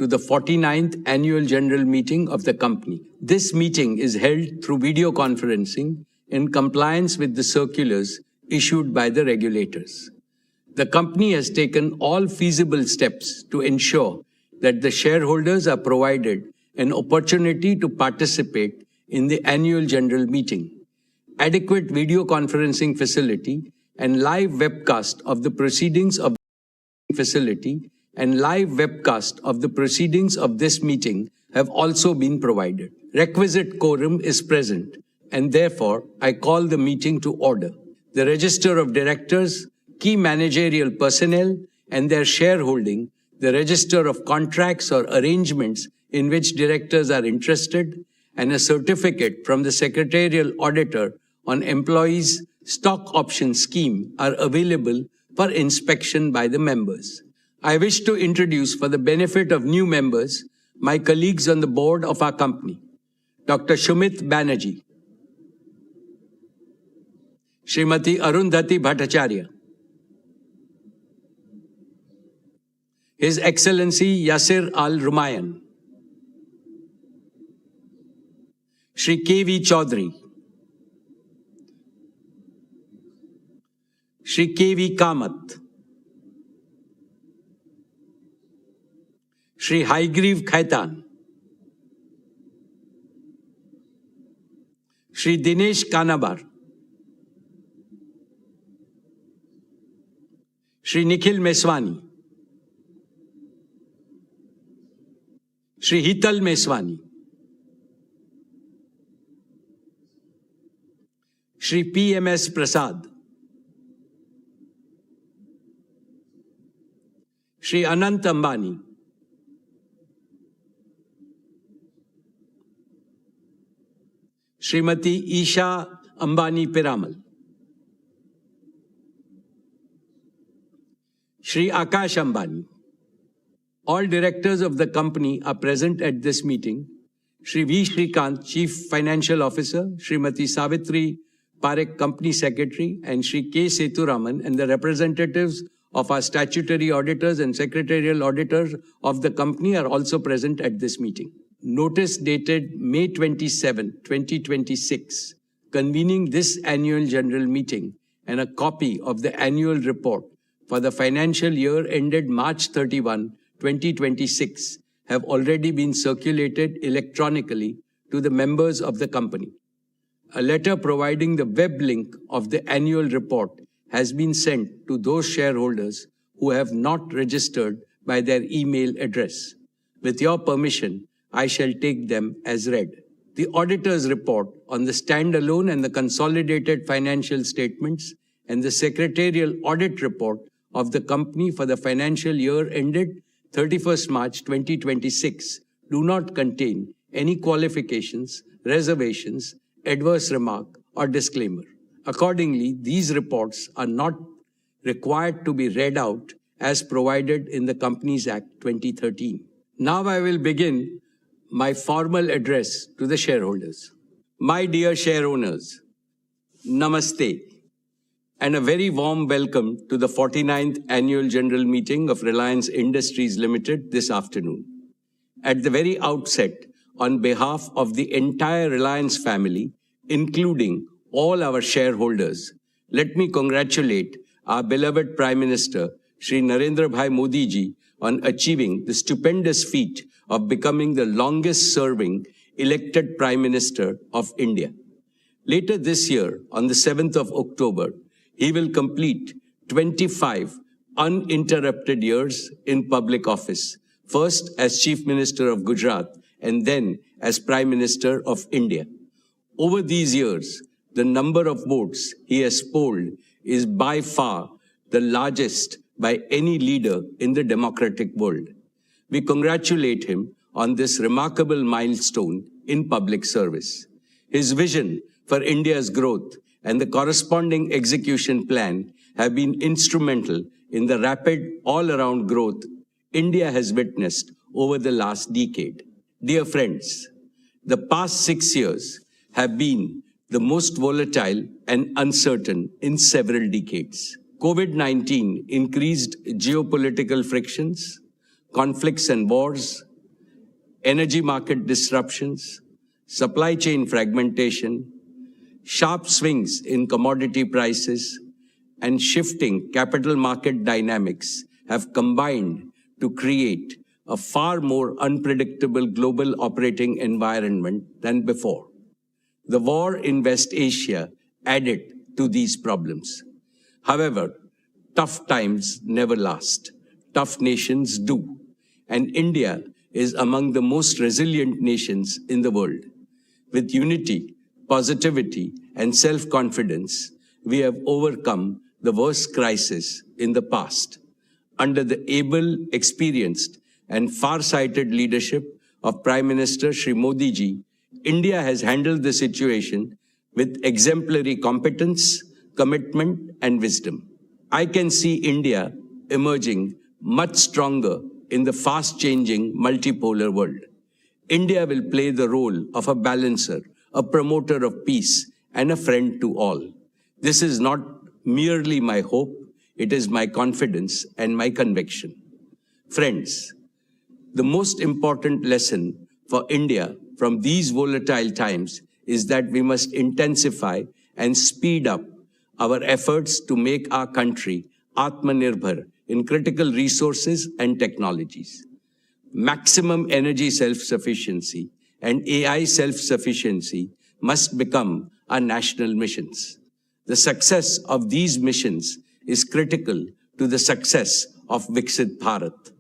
to the 49th Annual General Meeting of the company. This meeting is held through video conferencing in compliance with the circulars issued by the regulators. The company has taken all feasible steps to ensure that the shareholders are provided an opportunity to participate in the annual general meeting. Adequate video conferencing facility and live webcast of the proceedings of this meeting have also been provided. Requisite quorum is present, and therefore I call the meeting to order. The register of directors, key managerial personnel and their shareholding, the register of contracts or arrangements in which directors are interested, and a certificate from the secretarial auditor on employees' stock option scheme are available for inspection by the members. I wish to introduce, for the benefit of new members, my colleagues on the board of our company. Dr. Shumit Banerjee, Srimati Arundhati Bhattacharya, His Excellency Yasir Al-Rumayyan, Shri K.V. Chaudhary, Shri K.V. Kamath, Shri Haigriv Khaitan, Shri Dinesh Kanabar, Shri Nikhil Meswani, Shri Hital Meswani, Shri P.M.S. Prasad, Shri Anant Ambani, Srimati Isha Ambani Piramal, Shri Akash Ambani. All directors of the company are present at this meeting. Shri V. Shrikant, Chief Financial Officer, Srimati Savitri Parekh, Company Secretary, and Shri K. Seturaman, and the representatives of our statutory auditors and secretarial auditors of the company are also present at this meeting. Notice dated May 27, 2026, convening this annual general meeting and a copy of the annual report for the financial year ended March 31, 2026 have already been circulated electronically to the members of the company. A letter providing the web link of the annual report has been sent to those shareholders who have not registered by their email address. With your permission, I shall take them as read. The auditor's report on the standalone and the consolidated financial statements and the secretarial audit report of the company for the financial year ended 31st March 2026 do not contain any qualifications, reservations, adverse remark, or disclaimer. Accordingly, these reports are not required to be read out as provided in the Companies Act 2013. Now I will begin my formal address to the shareholders. My dear share owners, Namaste, and a very warm welcome to the 49th Annual General Meeting of Reliance Industries Limited this afternoon. At the very outset, on behalf of the entire Reliance family, including all our shareholders, let me congratulate our beloved Prime Minister, Shri Narendra Bhai Modi ji, on achieving the stupendous feat of becoming the longest-serving elected Prime Minister of India. Later this year, on the 7th of October, he will complete 25 uninterrupted years in public office, first as Chief Minister of Gujarat and then as Prime Minister of India. Over these years, the number of votes he has polled is by far the largest by any leader in the democratic world. We congratulate him on this remarkable milestone in public service. His vision for India's growth and the corresponding execution plan have been instrumental in the rapid all-around growth India has witnessed over the last decade. Dear friends, the past 6 years have been the most volatile and uncertain in several decades. COVID-19 increased geopolitical frictions, conflicts and wars, energy market disruptions, supply chain fragmentation, sharp swings in commodity prices, and shifting capital market dynamics have combined to create a far more unpredictable global operating environment than before. The war in West Asia added to these problems. However, tough times never last. Tough nations do. And India is among the most resilient nations in the world. With unity, positivity, and self-confidence, we have overcome the worst crisis in the past. Under the able, experienced, and far-sighted leadership of Prime Minister Shri Modi ji, India has handled the situation with exemplary competence, commitment, and wisdom. I can see India emerging much stronger in the fast-changing multipolar world. India will play the role of a balancer, a promoter of peace, and a friend to all. This is not merely my hope, it is my confidence and my conviction. Friends, the most important lesson for India from these volatile times is that we must intensify and speed up our efforts to make our country Atmanirbhar in critical resources and technologies. Maximum energy self-sufficiency and AI self-sufficiency must become our national missions. The success of these missions is critical to the success of Viksit Bharat.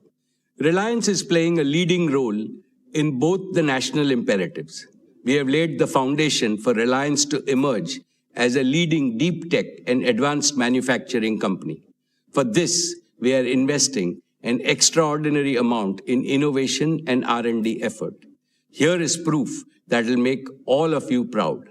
Reliance is playing a leading role in both the national imperatives. We have laid the foundation for Reliance to emerge as a leading deep tech and advanced manufacturing company. For this, we are investing an extraordinary amount in innovation and R&D effort. Here is proof that will make all of you proud.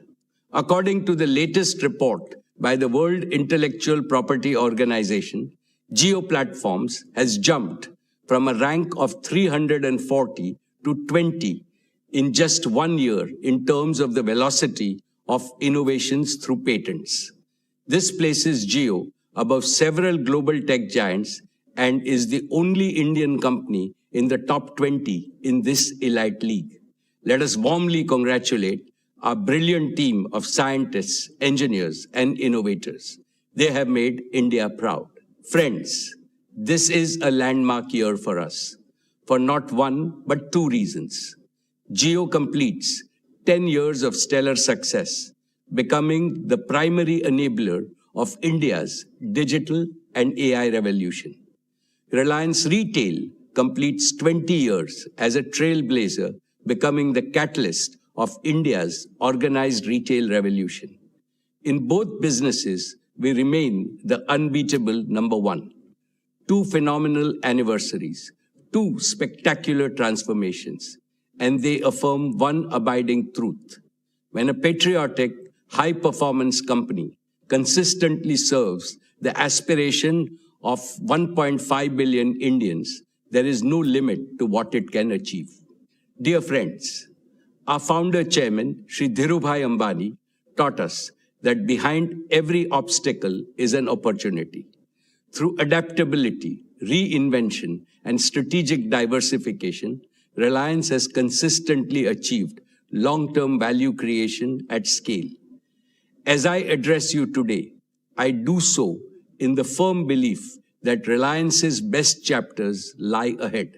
According to the latest report by the World Intellectual Property Organization, Jio Platforms has jumped from a rank of 340 to 20 in just 1 year in terms of the velocity of innovations through patents. This places Jio above several global tech giants and is the only Indian company in the top 20 in this elite league. Let us warmly congratulate our brilliant team of scientists, engineers, and innovators. They have made India proud. Friends, this is a landmark year for us, for not one, but two reasons. Jio completes 10 years of stellar success, becoming the primary enabler of India's digital and AI revolution. Reliance Retail completes 20 years as a trailblazer, becoming the catalyst of India's organized retail revolution. In both businesses, we remain the unbeatable number one. Two phenomenal anniversaries, two spectacular transformations, and they affirm one abiding truth. When a patriotic, high-performance company consistently serves the aspiration of 1.5 billion Indians, there is no limit to what it can achieve. Dear friends, our founder chairman, Shri Dhirubhai Ambani, taught us that behind every obstacle is an opportunity. Through adaptability, reinvention, and strategic diversification, Reliance has consistently achieved long-term value creation at scale. As I address you today, I do so in the firm belief that Reliance's best chapters lie ahead.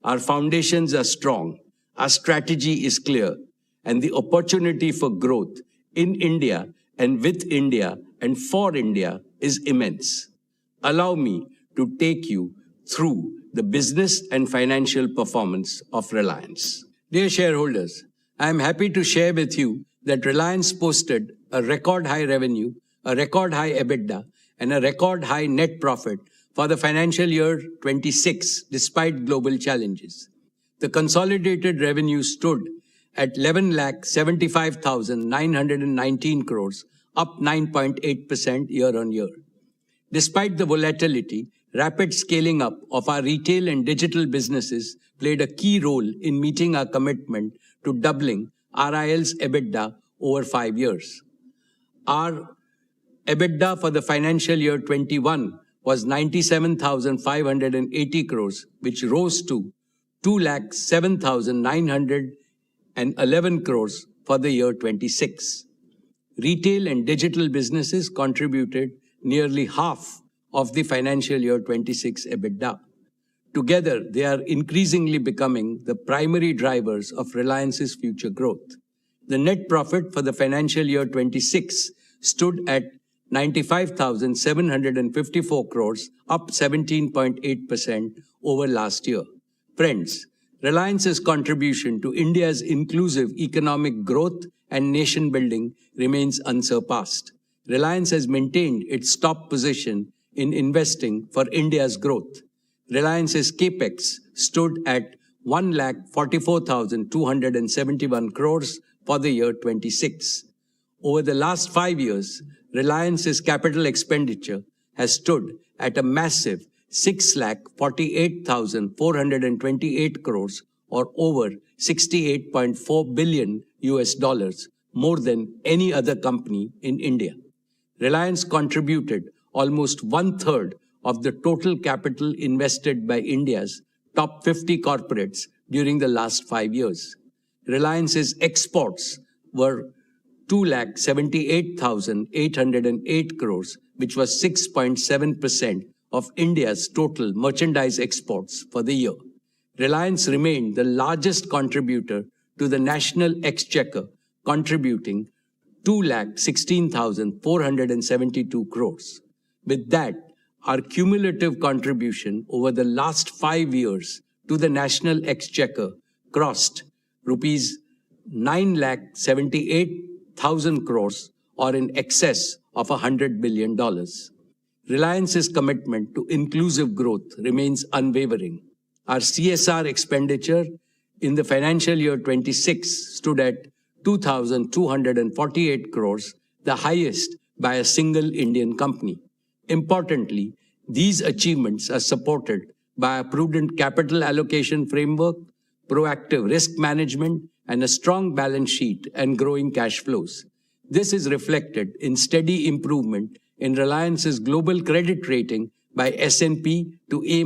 Our foundations are strong, our strategy is clear, and the opportunity for growth in India and with India and for India is immense. Allow me to take you through the business and financial performance of Reliance. Dear shareholders, I am happy to share with you that Reliance posted a record high revenue, a record high EBITDA, and a record high net profit for the financial year 26 despite global challenges. The consolidated revenue stood at 11,75,919 crores, up 9.8% year-on-year. Despite the volatility, rapid scaling up of our retail and digital businesses played a key role in meeting our commitment to doubling RIL's EBITDA over 5 years. Our EBITDA for the financial year 21 was 97,580 crores, which rose to 2,07,911 crores for the year 26. Retail and digital businesses contributed nearly half of the financial year 26 EBITDA. Together, they are increasingly becoming the primary drivers of Reliance's future growth. The net profit for the financial year 26 stood at 95,754 crores, up 17.8% over last year. Friends, Reliance's contribution to India's inclusive economic growth and nation building remains unsurpassed. Reliance has maintained its top position in investing for India's growth. Reliance's capex stood at 1,44,271 crores for the year 26. Over the last 5 years, Reliance's capital expenditure has stood at a massive 6,48,428 crores, or over $68.4 billion, more than any other company in India. Reliance contributed almost one-third of the total capital invested by India's top 50 corporates during the last 5 years. Reliance's exports were 2,78,808 crores, which was 6.7% of India's total merchandise exports for the year. Reliance remained the largest contributor to the national exchequer, contributing 2,16,472 crores. With that, our cumulative contribution over the last 5 years to the national exchequer crossed rupees 9,78,000 crores, or in excess of $100 billion. Reliance's commitment to inclusive growth remains unwavering. Our CSR expenditure in the financial year 26 stood at 2,248 crores, the highest by a single Indian company. Importantly, these achievements are supported by a prudent capital allocation framework, proactive risk management, and a strong balance sheet and growing cash flows. This is reflected in steady improvement in Reliance's global credit rating by S&P to A-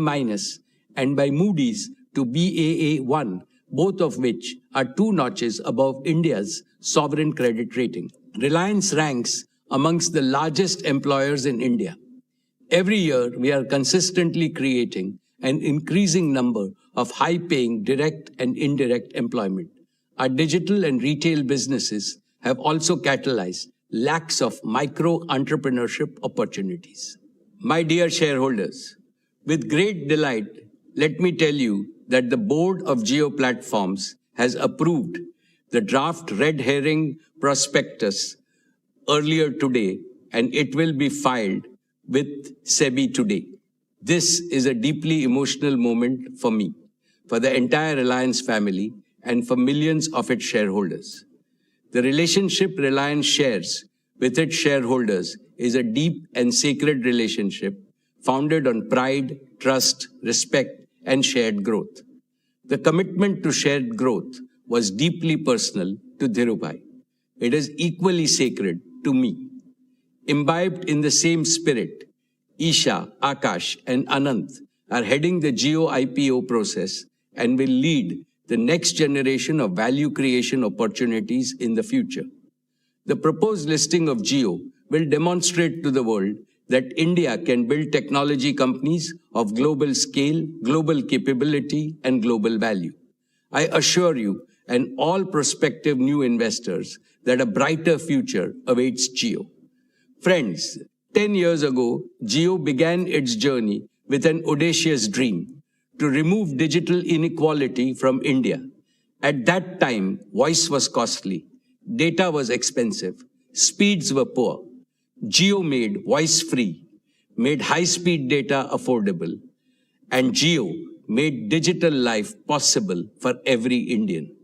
and by Moody's to Baa1, both of which are 2 notches above India's sovereign credit rating. Reliance ranks amongst the largest employers in India. Every year, we are consistently creating an increasing number of high-paying direct and indirect employment. Our digital and retail businesses have also catalyzed lakhs of micro-entrepreneurship opportunities. My dear shareholders, with great delight, let me tell you that the board of Jio Platforms has approved the draft red herring prospectus earlier today, and it will be filed with SEBI today. This is a deeply emotional moment for me, for the entire Reliance family, and for millions of its shareholders. The relationship Reliance shares with its shareholders is a deep and sacred relationship founded on pride, trust, respect, and shared growth. The commitment to shared growth was deeply personal to Dhirubhai. It is equally sacred to me. Imbibed in the same spirit, Isha, Akash, and Anant are heading the Jio IPO process and will lead the next generation of value creation opportunities in the future. The proposed listing of Jio will demonstrate to the world that India can build technology companies of global scale, global capability, and global value. I assure you and all prospective new investors that a brighter future awaits Jio. Friends, 10 years ago, Jio began its journey with an audacious dream to remove digital inequality from India. At that time, voice was costly, data was expensive, speeds were poor. Jio made voice free, made high-speed data affordable, and Jio made digital life possible for every Indian.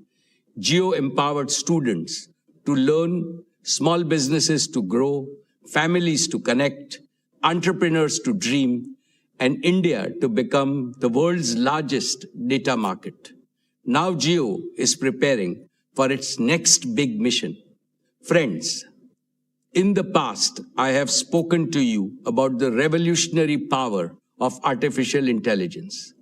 Jio empowered students to learn, small businesses to grow, families to connect, entrepreneurs to dream, and India to become the world's largest data market. Now Jio is preparing for its next big mission. Friends, in the past, I have spoken to you about the revolutionary power of artificial intelligence.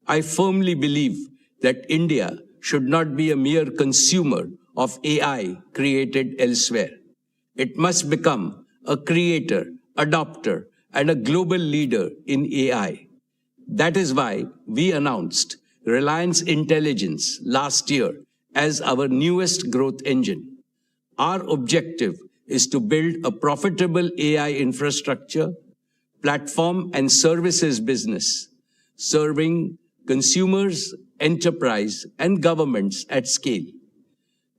I firmly believe that India should not be a mere consumer of AI created elsewhere. It must become a creator, adopter, and a global leader in AI. That is why we announced Reliance Intelligence last year as our newest growth engine. Our objective is to build a profitable AI infrastructure, platform, and services business, serving consumers, enterprise, and governments at scale.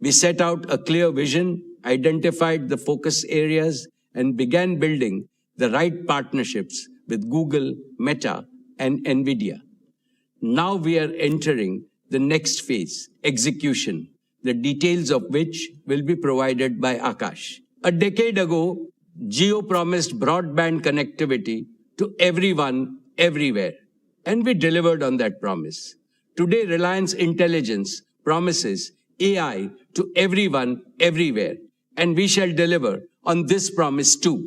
We set out a clear vision, identified the focus areas, and began building the right partnerships with Google, Meta, and NVIDIA. Now we are entering the next phase, execution, the details of which will be provided by Akash. A decade ago, Jio promised broadband connectivity to everyone, everywhere, and we delivered on that promise. Today, Reliance Intelligence promises AI to everyone, everywhere, and we shall deliver on this promise too.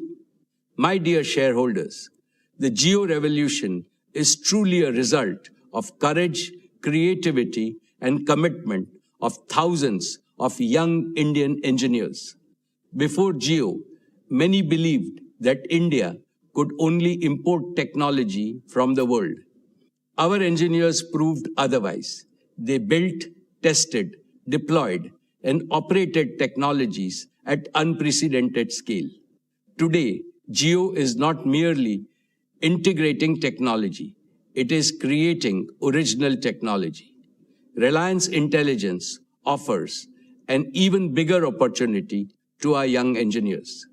My dear shareholders, the Jio revolution is truly a result of courage, creativity, and commitment of thousands of young Indian engineers. Before Jio, many believed that India could only import technology from the world. Our engineers proved otherwise. They built, tested, deployed, and operated technologies at unprecedented scale. Today, Jio is not merely integrating technology, it is creating original technology. Reliance Intelligence offers an even bigger opportunity to our young engineers.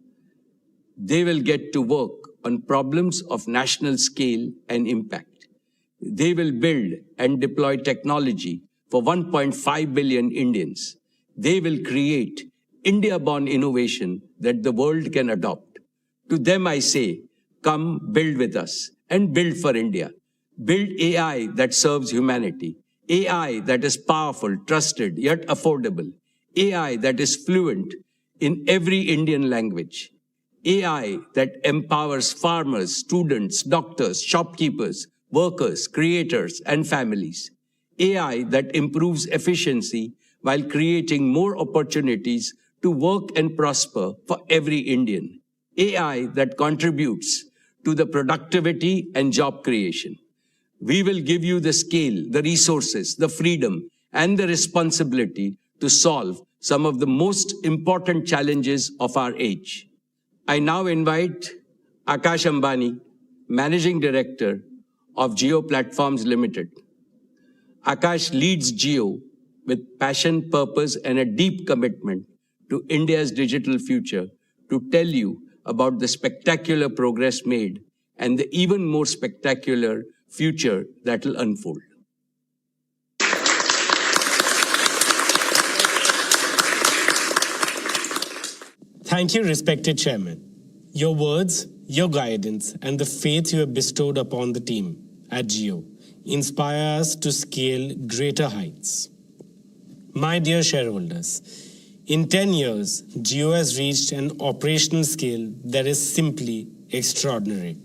They will get to work on problems of national scale and impact. They will build and deploy technology for 1.5 billion Indians. They will create India-born innovation that the world can adopt. To them I say, come build with us and build for India. Build AI that serves humanity. AI that is powerful, trusted, yet affordable. AI that is fluent in every Indian language. AI that empowers farmers, students, doctors, shopkeepers, workers, creators, and families. AI that improves efficiency while creating more opportunities to work and prosper for every Indian. AI that contributes to the productivity and job creation. We will give you the scale, the resources, the freedom, and the responsibility to solve some of the most important challenges of our age. I now invite Akash Ambani, Managing Director of Jio Platforms Limited. Akash leads Jio with passion, purpose, and a deep commitment to India's digital future to tell you about the spectacular progress made and the even more spectacular future that will unfold. Thank you, respected Chairman. Your words, your guidance, and the faith you have bestowed upon the team at Jio inspire us to scale greater heights. My dear shareholders, in 10 years, Jio has reached an operational scale that is simply extraordinary.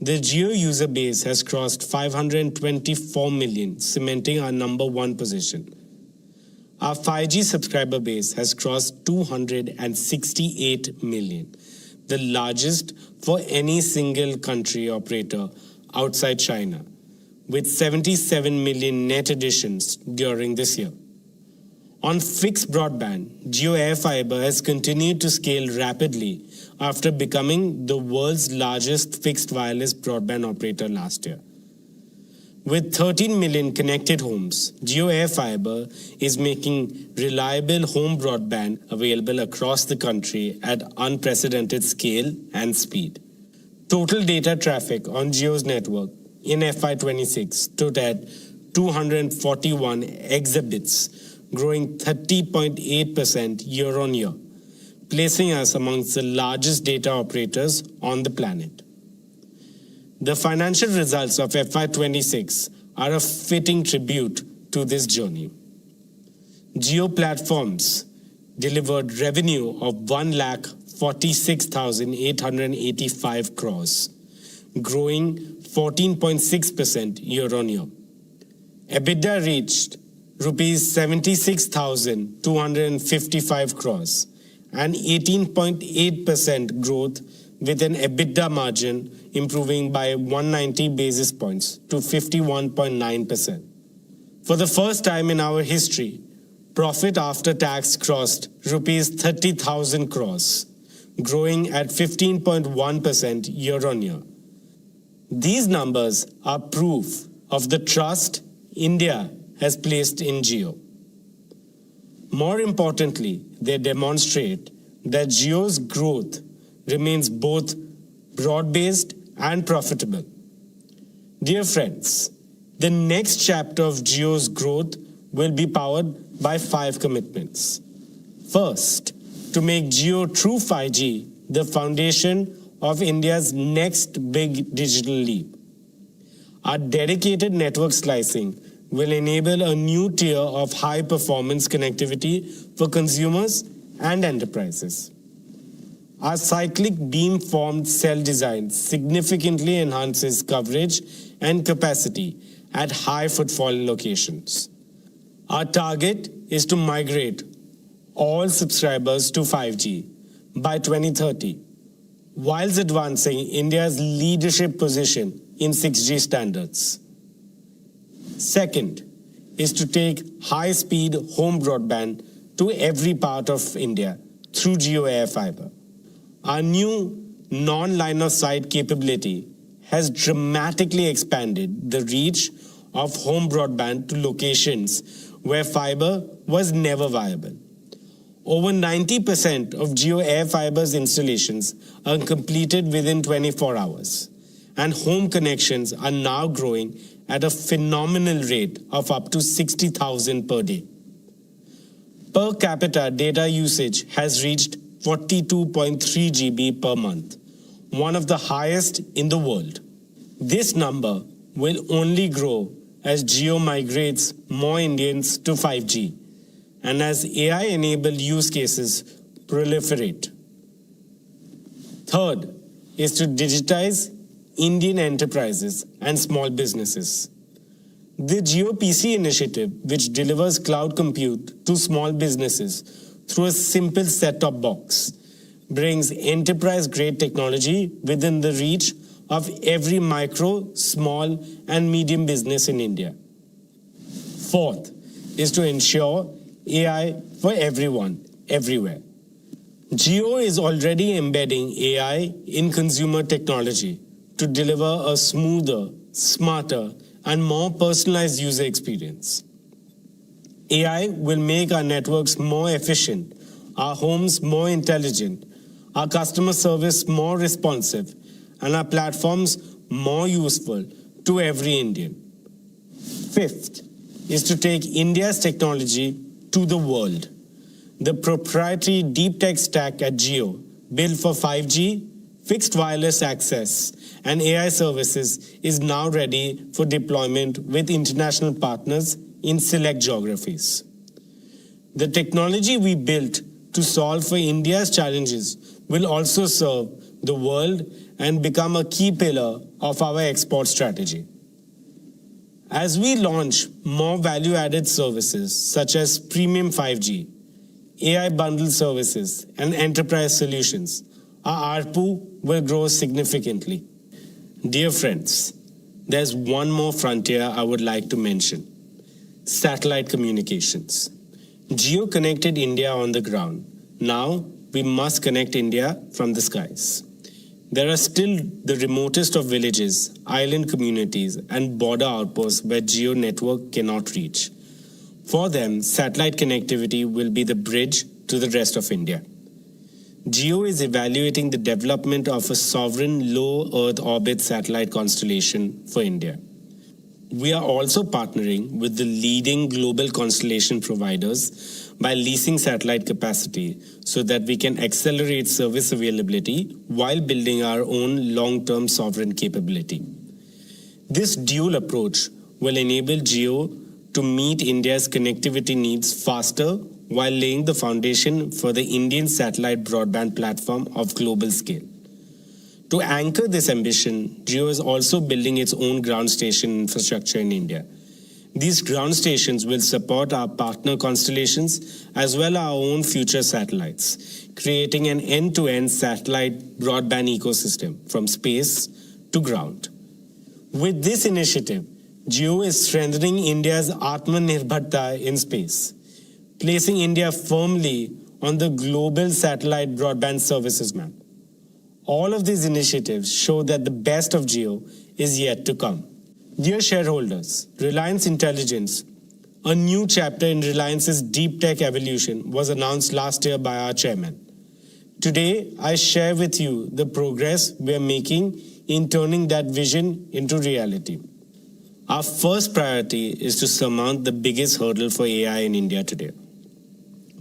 The Jio user base has crossed 524 million, cementing our #1 position. Our 5G subscriber base has crossed 268 million, the largest for any single country operator outside China, with 77 million net additions during this year. On fixed broadband, Jio AI Fiber has continued to scale rapidly after becoming the world's largest fixed wireless broadband operator last year. With 13 million connected homes, Jio AI Fiber is making reliable home broadband available across the country at unprecedented scale and speed. Total data traffic on Jio's network in FY26 stood at 241 exabytes, growing 30.8% year-on-year, placing us amongst the largest data operators on the planet. The financial results of FY26 are a fitting tribute to this journey. Jio Platforms delivered revenue of 1,46,885 crores, growing 14.6% year-on-year. EBITDA reached rupees 76,255 crores, an 18.8% growth with an EBITDA margin improving by 190 basis points to 51.9%. For the first time in our history, profit after tax crossed rupees 30,000 crores, growing at 15.1% year-on-year. These numbers are proof of the trust India has placed in Jio. More importantly, they demonstrate that Jio's growth remains both broad-based and profitable. Dear friends, the next chapter of Jio's growth will be powered by 5 commitments. First, to make Jio True 5G the foundation of India's next big digital leap. Our dedicated network slicing will enable a new tier of high-performance connectivity for consumers and enterprises. Our cyclic beam-formed cell design significantly enhances coverage and capacity at high footfall locations. Our target is to migrate all subscribers to 5G by 2030, whilst advancing India's leadership position in 6G standards. Second is to take high-speed home broadband to every part of India through Jio AI Fiber. Our new non-line of sight capability has dramatically expanded the reach of home broadband to locations where fiber was never viable. Over 90% of Jio AI Fiber's installations are completed within 24 hours, and home connections are now growing at a phenomenal rate of up to 60,000 per day. Per capita data usage has reached 42.3 GB per month, one of the highest in the world. This number will only grow as Jio migrates more Indians to 5G and as AI-enabled use cases proliferate. Third is to digitize Indian enterprises and small businesses. The Jio PC initiative, which delivers cloud compute to small businesses through a simple set-top box, brings enterprise-grade technology within the reach of every micro, small, and medium business in India. Fourth is to ensure AI for everyone, everywhere. Jio is already embedding AI in consumer technology to deliver a smoother, smarter, and more personalized user experience. AI will make our networks more efficient, our homes more intelligent, our customer service more responsive, and our platforms more useful to every Indian. Fifth is to take India's technology to the world. The proprietary deep tech stack at Jio, built for 5G, fixed wireless access, and AI services, is now ready for deployment with international partners in select geographies. The technology we built to solve for India's challenges will also serve the world and become a key pillar of our export strategy. As we launch more value-added services such as premium 5G, AI bundle services, and enterprise solutions, our ARPU will grow significantly. Dear friends, there's one more frontier I would like to mention: satellite communications. Jio connected India on the ground. Now we must connect India from the skies. There are still the remotest of villages, island communities, and border outposts where Jio network cannot reach. For them, satellite connectivity will be the bridge to the rest of India. Jio is evaluating the development of a sovereign low Earth orbit satellite constellation for India. We are also partnering with the leading global constellation providers by leasing satellite capacity so that we can accelerate service availability while building our own long-term sovereign capability. This dual approach will enable Jio to meet India's connectivity needs faster while laying the foundation for the Indian satellite broadband platform of global scale. To anchor this ambition, Jio is also building its own ground station infrastructure in India. These ground stations will support our partner constellations as well as our own future satellites, creating an end-to-end satellite broadband ecosystem from space to ground. With this initiative, Jio is strengthening India's Atmanirbharta in space, placing India firmly on the global satellite broadband services map. All of these initiatives show that the best of Jio is yet to come. Dear shareholders, Reliance Intelligence, a new chapter in Reliance's deep tech evolution, was announced last year by our chairman. Today, I share with you the progress we are making in turning that vision into reality. Our first priority is to surmount the biggest hurdle for AI in India today: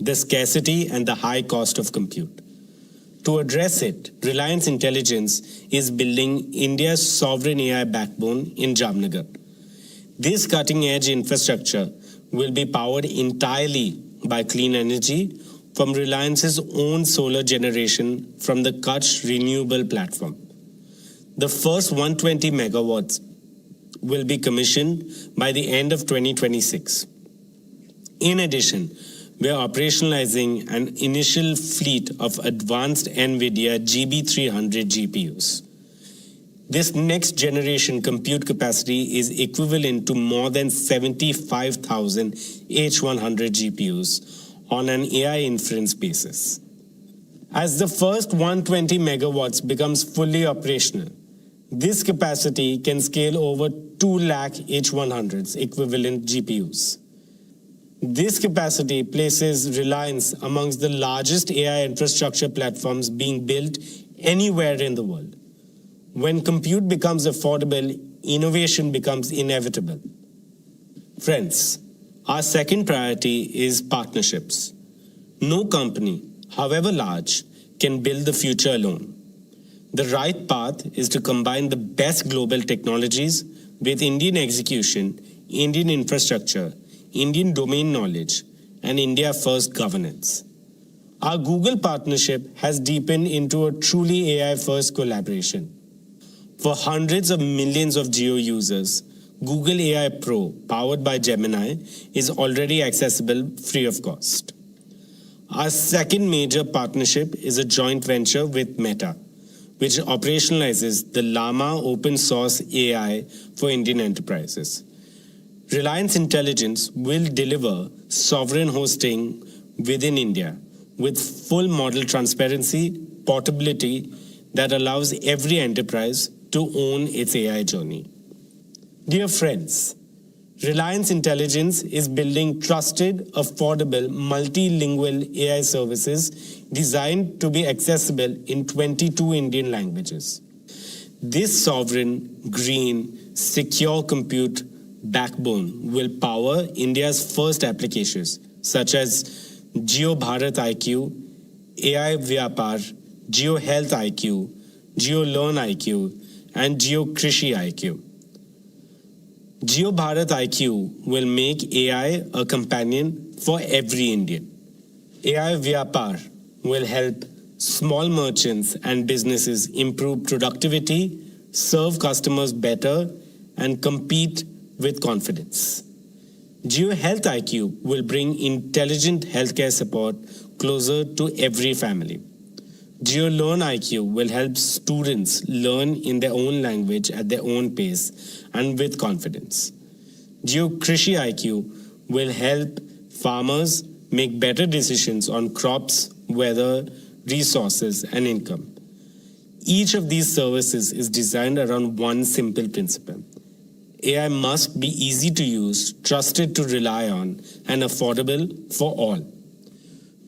the scarcity and the high cost of compute. To address it, Reliance Intelligence is building India's sovereign AI backbone in Jamnagar. This cutting-edge infrastructure will be powered entirely by clean energy from Reliance's own solar generation from the Kutch renewable platform. The first 120 megawatts will be commissioned by the end of 2026. In addition, we are operationalizing an initial fleet of advanced NVIDIA GB300 GPUs. This next generation compute capacity is equivalent to more than 75,000 H100 GPUs on an AI inference basis. As the first 120 megawatts becomes fully operational, this capacity can scale over 2 lakh H100s equivalent GPUs. This capacity places Reliance amongst the largest AI infrastructure platforms being built anywhere in the world. When compute becomes affordable, innovation becomes inevitable. Friends, our second priority is partnerships. No company, however large, can build the future alone. The right path is to combine the best global technologies with Indian execution, Indian infrastructure, Indian domain knowledge, and India-first governance. Our Google partnership has deepened into a truly AI-first collaboration. For hundreds of millions of Jio users, Google AI Pro, powered by Gemini, is already accessible free of cost. Our second major partnership is a joint venture with Meta, which operationalizes the Llama open source AI for Indian enterprises. Reliance Intelligence will deliver sovereign hosting within India with full model transparency, portability that allows every enterprise to own its AI journey. Dear friends, Reliance Intelligence is building trusted, affordable, multilingual AI services designed to be accessible in 22 Indian languages. This sovereign, green, secure compute backbone will power India's first applications such as Jio Bharat IQ, AI Vyapar, Jio Health IQ, Jio Learn IQ, and Jio Krishi IQ. Jio Bharat IQ will make AI a companion for every Indian. AI Vyapar will help small merchants and businesses improve productivity, serve customers better, and compete with confidence. Jio Health IQ will bring intelligent healthcare support closer to every family. Jio Learn IQ will help students learn in their own language at their own pace and with confidence. Jio Krishi IQ will help farmers make better decisions on crops, weather, resources, and income. Each of these services is designed around one simple principle: AI must be easy to use, trusted to rely on, and affordable for all.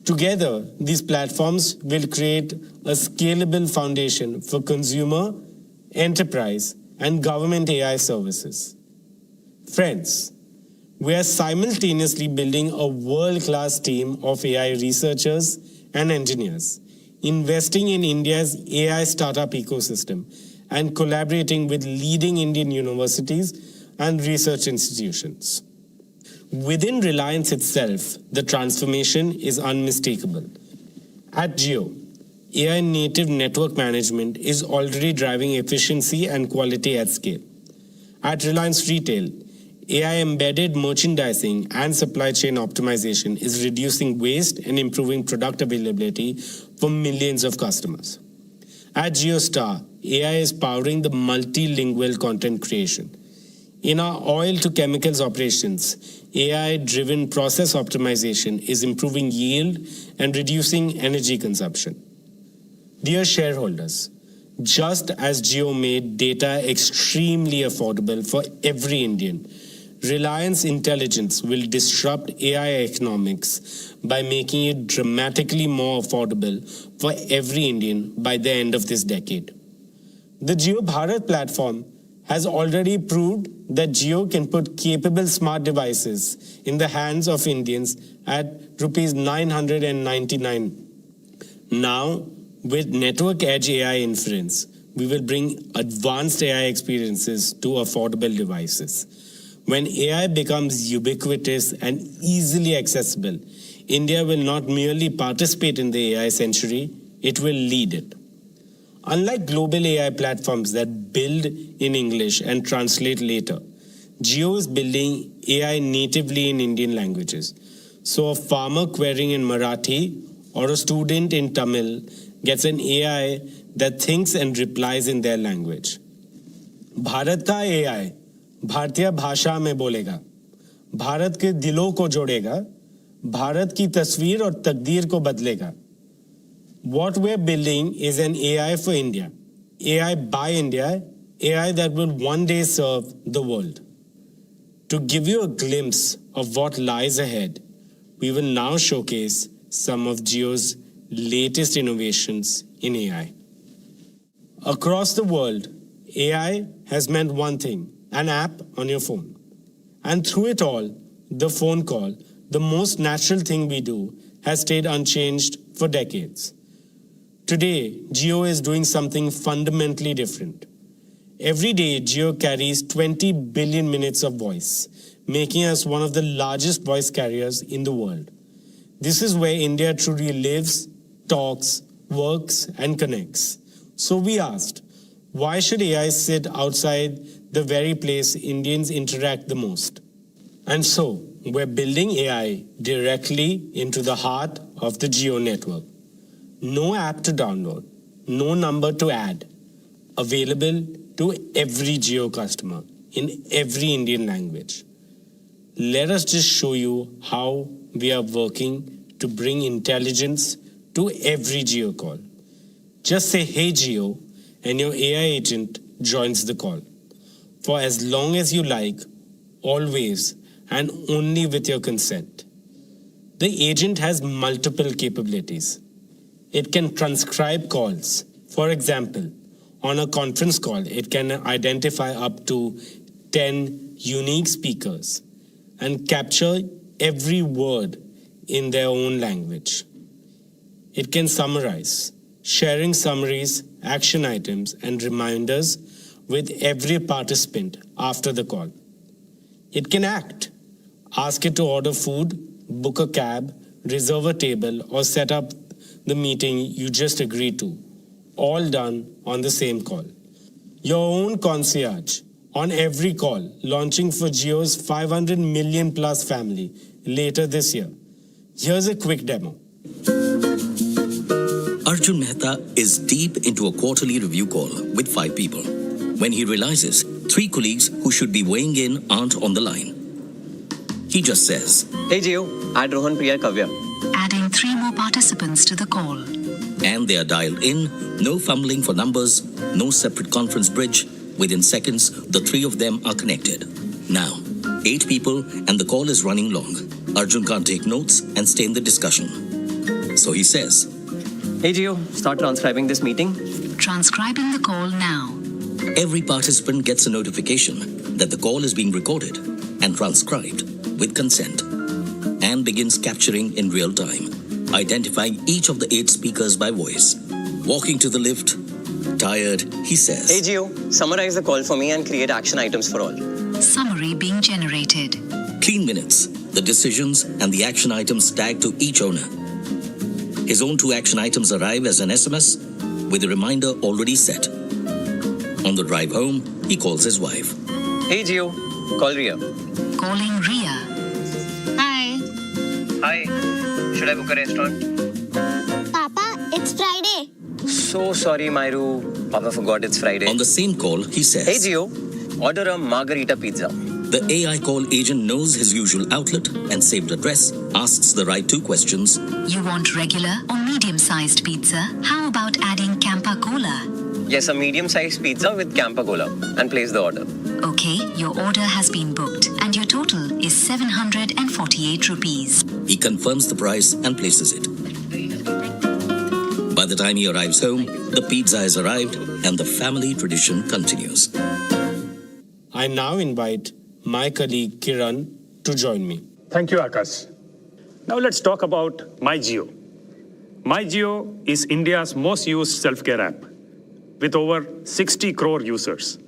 Together, these platforms will create a scalable foundation for consumer, enterprise, and government AI services. Friends, we are simultaneously building a world-class team of AI researchers and engineers, investing in India's AI startup ecosystem, and collaborating with leading Indian universities and research institutions. Within Reliance itself, the transformation is unmistakable. At Jio, AI native network management is already driving efficiency and quality at scale. At Reliance Retail, AI embedded merchandising and supply chain optimization is reducing waste and improving product availability for millions of customers. At JioStar, AI is powering the multilingual content creation. In our oil to chemicals operations, AI-driven process optimization is improving yield and reducing energy consumption. Dear shareholders, just as Jio made data extremely affordable for every Indian, Reliance Intelligence will disrupt AI economics by making it dramatically more affordable for every Indian by the end of this decade. The Jio Bharat platform has already proved that Jio can put capable smart devices in the hands of Indians at Rs 999. Now, with Network Edge AI inference, we will bring advanced AI experiences to affordable devices. When AI becomes ubiquitous and easily accessible, India will not merely participate in the AI century, it will lead it. Unlike global AI platforms that build in English and translate later, Jio is building AI natively in Indian languages. So a farmer querying in Marathi or a student in Tamil gets an AI that thinks and replies in their language. Bharat का AI भारतीय भाषा में बोलेगा, भारत के दिलों को जोड़ेगा, भारत की तस्वीर और तकदीर को बदलेगा. What we're building is an AI for India, AI by India, AI that will one day serve the world. To give you a glimpse of what lies ahead, we will now showcase some of Jio's latest innovations in AI. Across the world, AI has meant one thing, an app on your phone. And through it all, the phone call, the most natural thing we do, has stayed unchanged for decades. Today, Jio is doing something fundamentally different. Every day, Jio carries 20 billion minutes of voice, making us one of the largest voice carriers in the world. This is where India truly lives, talks, works, and connects. So we asked, why should AI sit outside the very place Indians interact the most? And so, we're building AI directly into the heart of the Jio network. No app to download, no number to add. Available to every Jio customer in every Indian language. Let us just show you how we are working to bring intelligence to every Jio call. Just say, "Hey Jio," and your AI agent joins the call. For as long as you like, always, and only with your consent. The agent has multiple capabilities. It can transcribe calls. For example, on a conference call, it can identify up to 10 unique speakers and capture every word in their own language. It can summarize, sharing summaries, action items, and reminders with every participant after the call. It can act. Ask it to order food, book a cab, reserve a table, or set up the meeting you just agreed to. All done on the same call. Your own concierge on every call, launching for Jio's 500 million plus family later this year. Here's a quick demo. Arjun Mehta is deep into a quarterly review call with 5 people when he realizes 3 colleagues who should be weighing in aren't on the line. He just says, "Hey Jio, add Rohan, Priya, Kavya." Adding 3 more participants to the call. and they are dialed in, no fumbling for numbers, no separate conference bridge. Within seconds, the 3 of them are connected. Now, 8 people and the call is running long. Arjun can't take notes and stay in the discussion. So he says, "Hey Jio, start transcribing this meeting." Transcribing the call now. Every participant gets a notification that the call is being recorded and transcribed with consent and begins capturing in real time, identifying each of the 8 speakers by voice. Walking to the lift, tired, he says, "Hey Jio, summarize the call for me and create action items for all." Summary being generated. Clean minutes, the decisions and the action items tagged to each owner. His own 2 action items arrive as an SMS with a reminder already set. On the drive home, he calls his wife. "Hey Jio, Call Ria. Calling Ria. Hi. Hi. Should I book a restaurant? Papa, it's Friday. So sorry, Myru. Papa forgot it's Friday. On the same call, he says, Hey, Jio. Order a margarita pizza. The AI call agent knows his usual outlet and saved address, asks the right two questions. You want regular or medium-sized pizza? How about adding Campa Cola? Yes, a medium-sized pizza with Campa Cola. And place the order. Okay, your order has been booked and your total is 748 rupees. He confirms the price and places it. By the time he arrives home, the pizza has arrived and the family tradition continues. I now invite my colleague Kiran to join me. Thank you, Akash. Now let's talk about MyJio. MyJio is India's most used self-care app with over 60 crore users.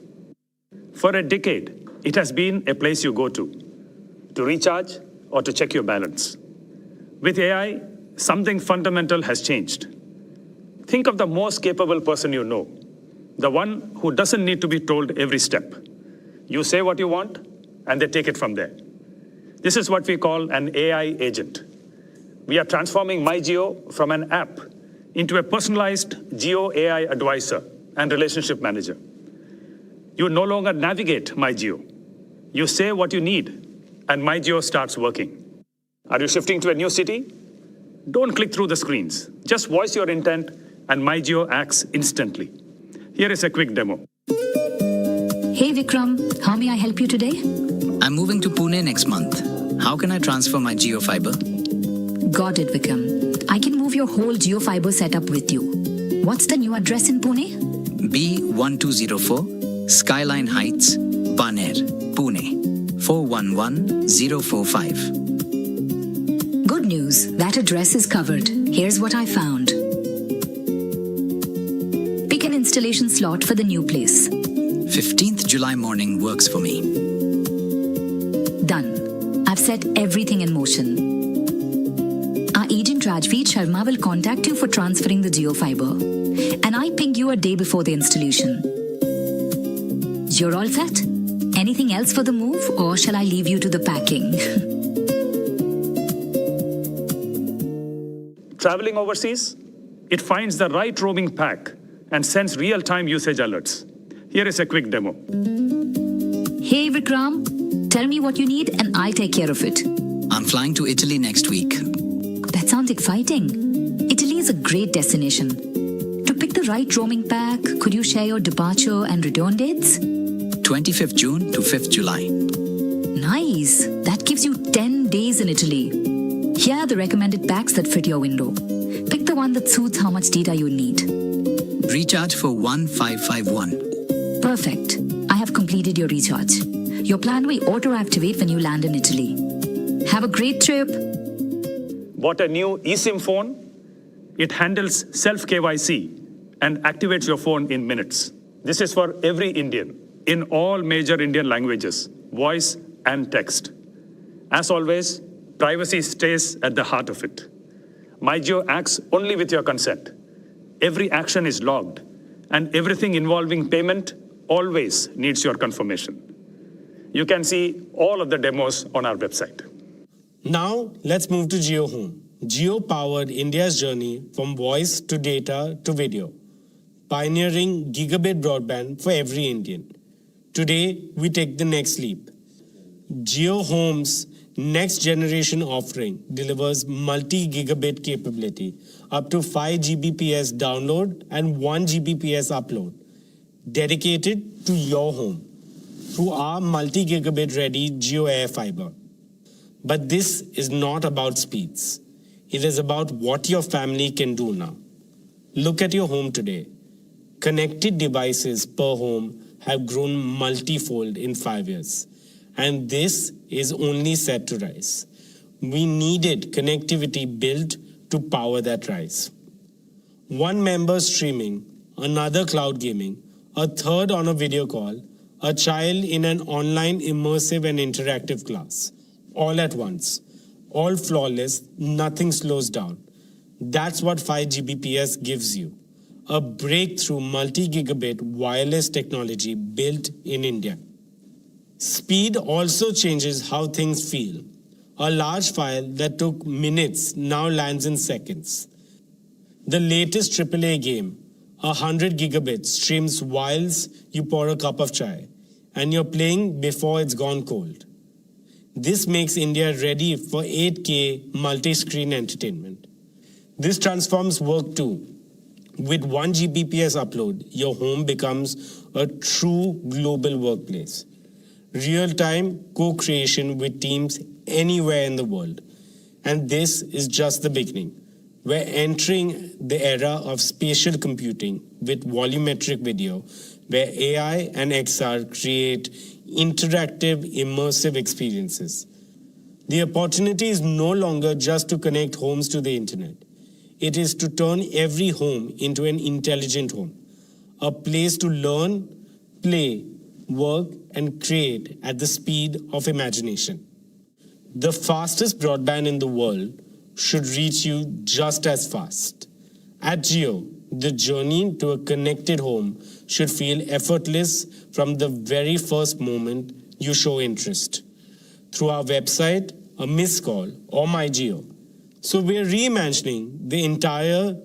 For a decade, it has been a place you go to recharge or to check your balance. With AI, something fundamental has changed. Think of the most capable person you know, the one who doesn't need to be told every step. You say what you want, and they take it from there. This is what we call an AI agent. We are transforming MyJio from an app into a personalized Jio AI advisor and relationship manager. You no longer navigate MyJio. You say what you need, and MyJio starts working. Are you shifting to a new city? Don't click through the screens. Just voice your intent, and MyJio acts instantly. Here is a quick demo. Hey Vikram, how may I help you today? I'm moving to Pune next month. How can I transfer my Jio fiber? Got it, Vikram. I can move your whole Jio fiber setup with you. What's the new address in Pune? B1204, Skyline Heights, Baner, Pune, 411045. Good news, that address is covered. Here's what I found. Pick an installation slot for the new place. 15th July morning works for me. Done. I've set everything in motion. Our agent Rajveer Sharma will contact you for transferring the Jio fiber. And I ping you a day before the installation. You're all set? Anything else for the move, or shall I leave you to the packing? Traveling overseas? It finds the right roaming pack and sends real-time usage alerts. Here is a quick demo. Hey Vikram, tell me what you need and I'll take care of it. I'm flying to Italy next week. That sounds exciting. Italy is a great destination. To pick the right roaming pack, could you share your departure and return dates? 25th June to 5th July. Nice. That gives you 10 days in Italy. Here are the recommended packs that fit your window. Pick the one that suits how much data you need. Recharge for 1551. Perfect. I have completed your recharge. Your plan will auto-activate when you land in Italy. Have a great trip. Bought a new eSIM phone? It handles self-KYC and activates your phone in minutes. This is for every Indian, in all major Indian languages, voice and text. As always, privacy stays at the heart of it. MyJio acts only with your consent. Every action is logged, and everything involving payment always needs your confirmation. You can see all of the demos on our website. Now, let's move to Jio Home. Jio powered India's journey from voice to data to video, pioneering gigabit broadband for every Indian. Today, we take the next leap. Jio Home's next generation offering delivers multi-gigabit capability, up to 5 Gbps download and 1 Gbps upload, dedicated to your home through our multi-gigabit ready Jio AI fiber. But this is not about speeds. It is about what your family can do now. Look at your home today. Connected devices per home have grown multifold in 5 years. And this is only set to rise. We needed connectivity built to power that rise. One member streaming, another cloud gaming, a third on a video call, a child in an online immersive and interactive class. All at once. All flawless, nothing slows down. That's what 5 Gbps gives you. A breakthrough multi-gigabit wireless technology built in India. Speed also changes how things feel. A large file that took minutes now lands in seconds. The latest AAA game, 100 gigabits, streams whilst you pour a cup of chai, and you're playing before it's gone cold. This makes India ready for 8K multi-screen entertainment. This transforms work too. With 1 Gbps upload, your home becomes a true global workplace. Real-time co-creation with teams anywhere in the world. And this is just the beginning. We're entering the era of spatial computing with volumetric video, where AI and XR create interactive, immersive experiences. The opportunity is no longer just to connect homes to the internet. It is to turn every home into an intelligent home, a place to learn, play, work, and create at the speed of imagination. The fastest broadband in the world should reach you just as fast. At Jio, the journey to a connected home should feel effortless from the very first moment you show interest. Through our website, a missed call, or My Jio. So we're reimagining the entire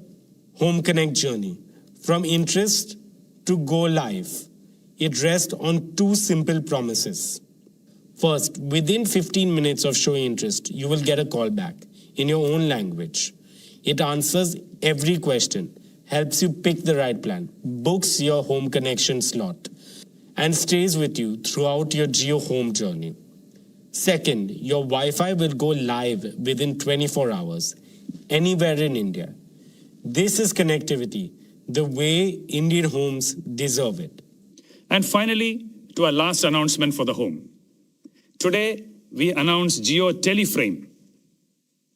Home Connect journey, from interest to go live. It rests on two simple promises. First, within 15 minutes of showing interest, you will get a call back in your own language. It answers every question, helps you pick the right plan, books your home connection slot, and stays with you throughout your Jio home journey. Second, your Wi-Fi will go live within 24 hours, anywhere in India. This is connectivity, the way Indian homes deserve it. And finally, to our last announcement for the home. Today, we announce Jio Teleframe,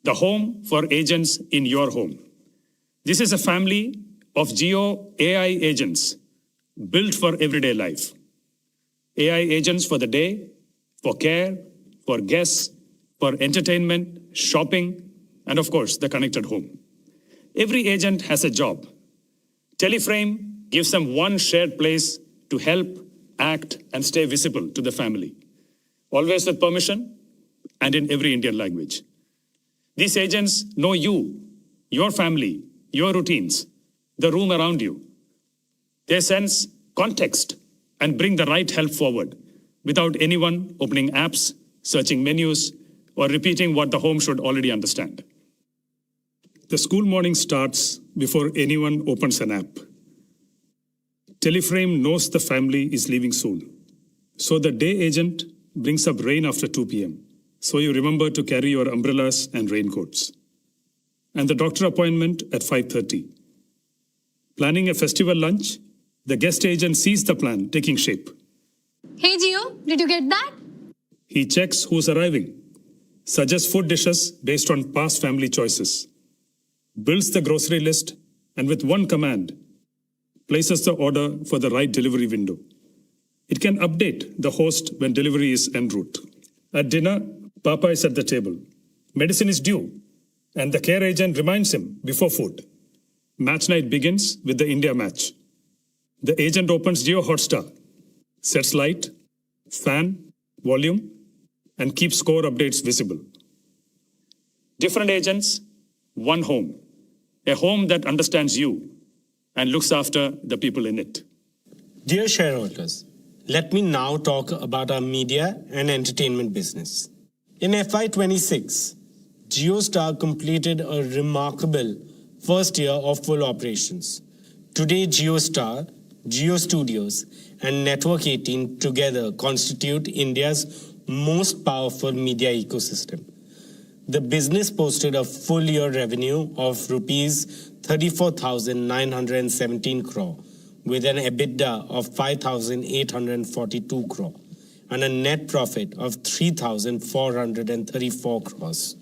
the home for agents in your home. This is a family of Jio AI agents built for everyday life. AI agents for the day, for care, for guests, for entertainment, shopping, and of course, the connected home. Every agent has a job. Teleframe gives them one shared place to help, act, and stay visible to the family, always with permission and in every Indian language. These agents know you, your family, your routines, the room around you. They sense context and bring the right help forward without anyone opening apps, searching menus, or repeating what the home should already understand. The school morning starts before anyone opens an app. Teleframe knows the family is leaving soon. So the day agent brings up rain after 2 p.m. So you remember to carry your umbrellas and raincoats. And the doctor appointment at 5:30. Planning a festival lunch, the guest agent sees the plan taking shape. Hey Jio, did you get that? He checks who's arriving, suggests food dishes based on past family choices, builds the grocery list, and with one command, places the order for the right delivery window. It can update the host when delivery is en route. At dinner, Papa is at the table. Medicine is due, and the care agent reminds him before food. Match night begins with the India match. The agent opens Jio Hotstar, sets light, fan, volume, and keeps score updates visible. Different agents, one home. A home that understands you and looks after the people in it. Dear shareholders, let me now talk about our media and entertainment business. In FY26, JioStar completed a remarkable first year of full operations. Today, JioStar, Jio Studios, and Network 18 together constitute India's most powerful media ecosystem. The business posted a full year revenue of rupees 34,917 crore with an EBITDA of 5,842 crore and a net profit of 3,434 crores.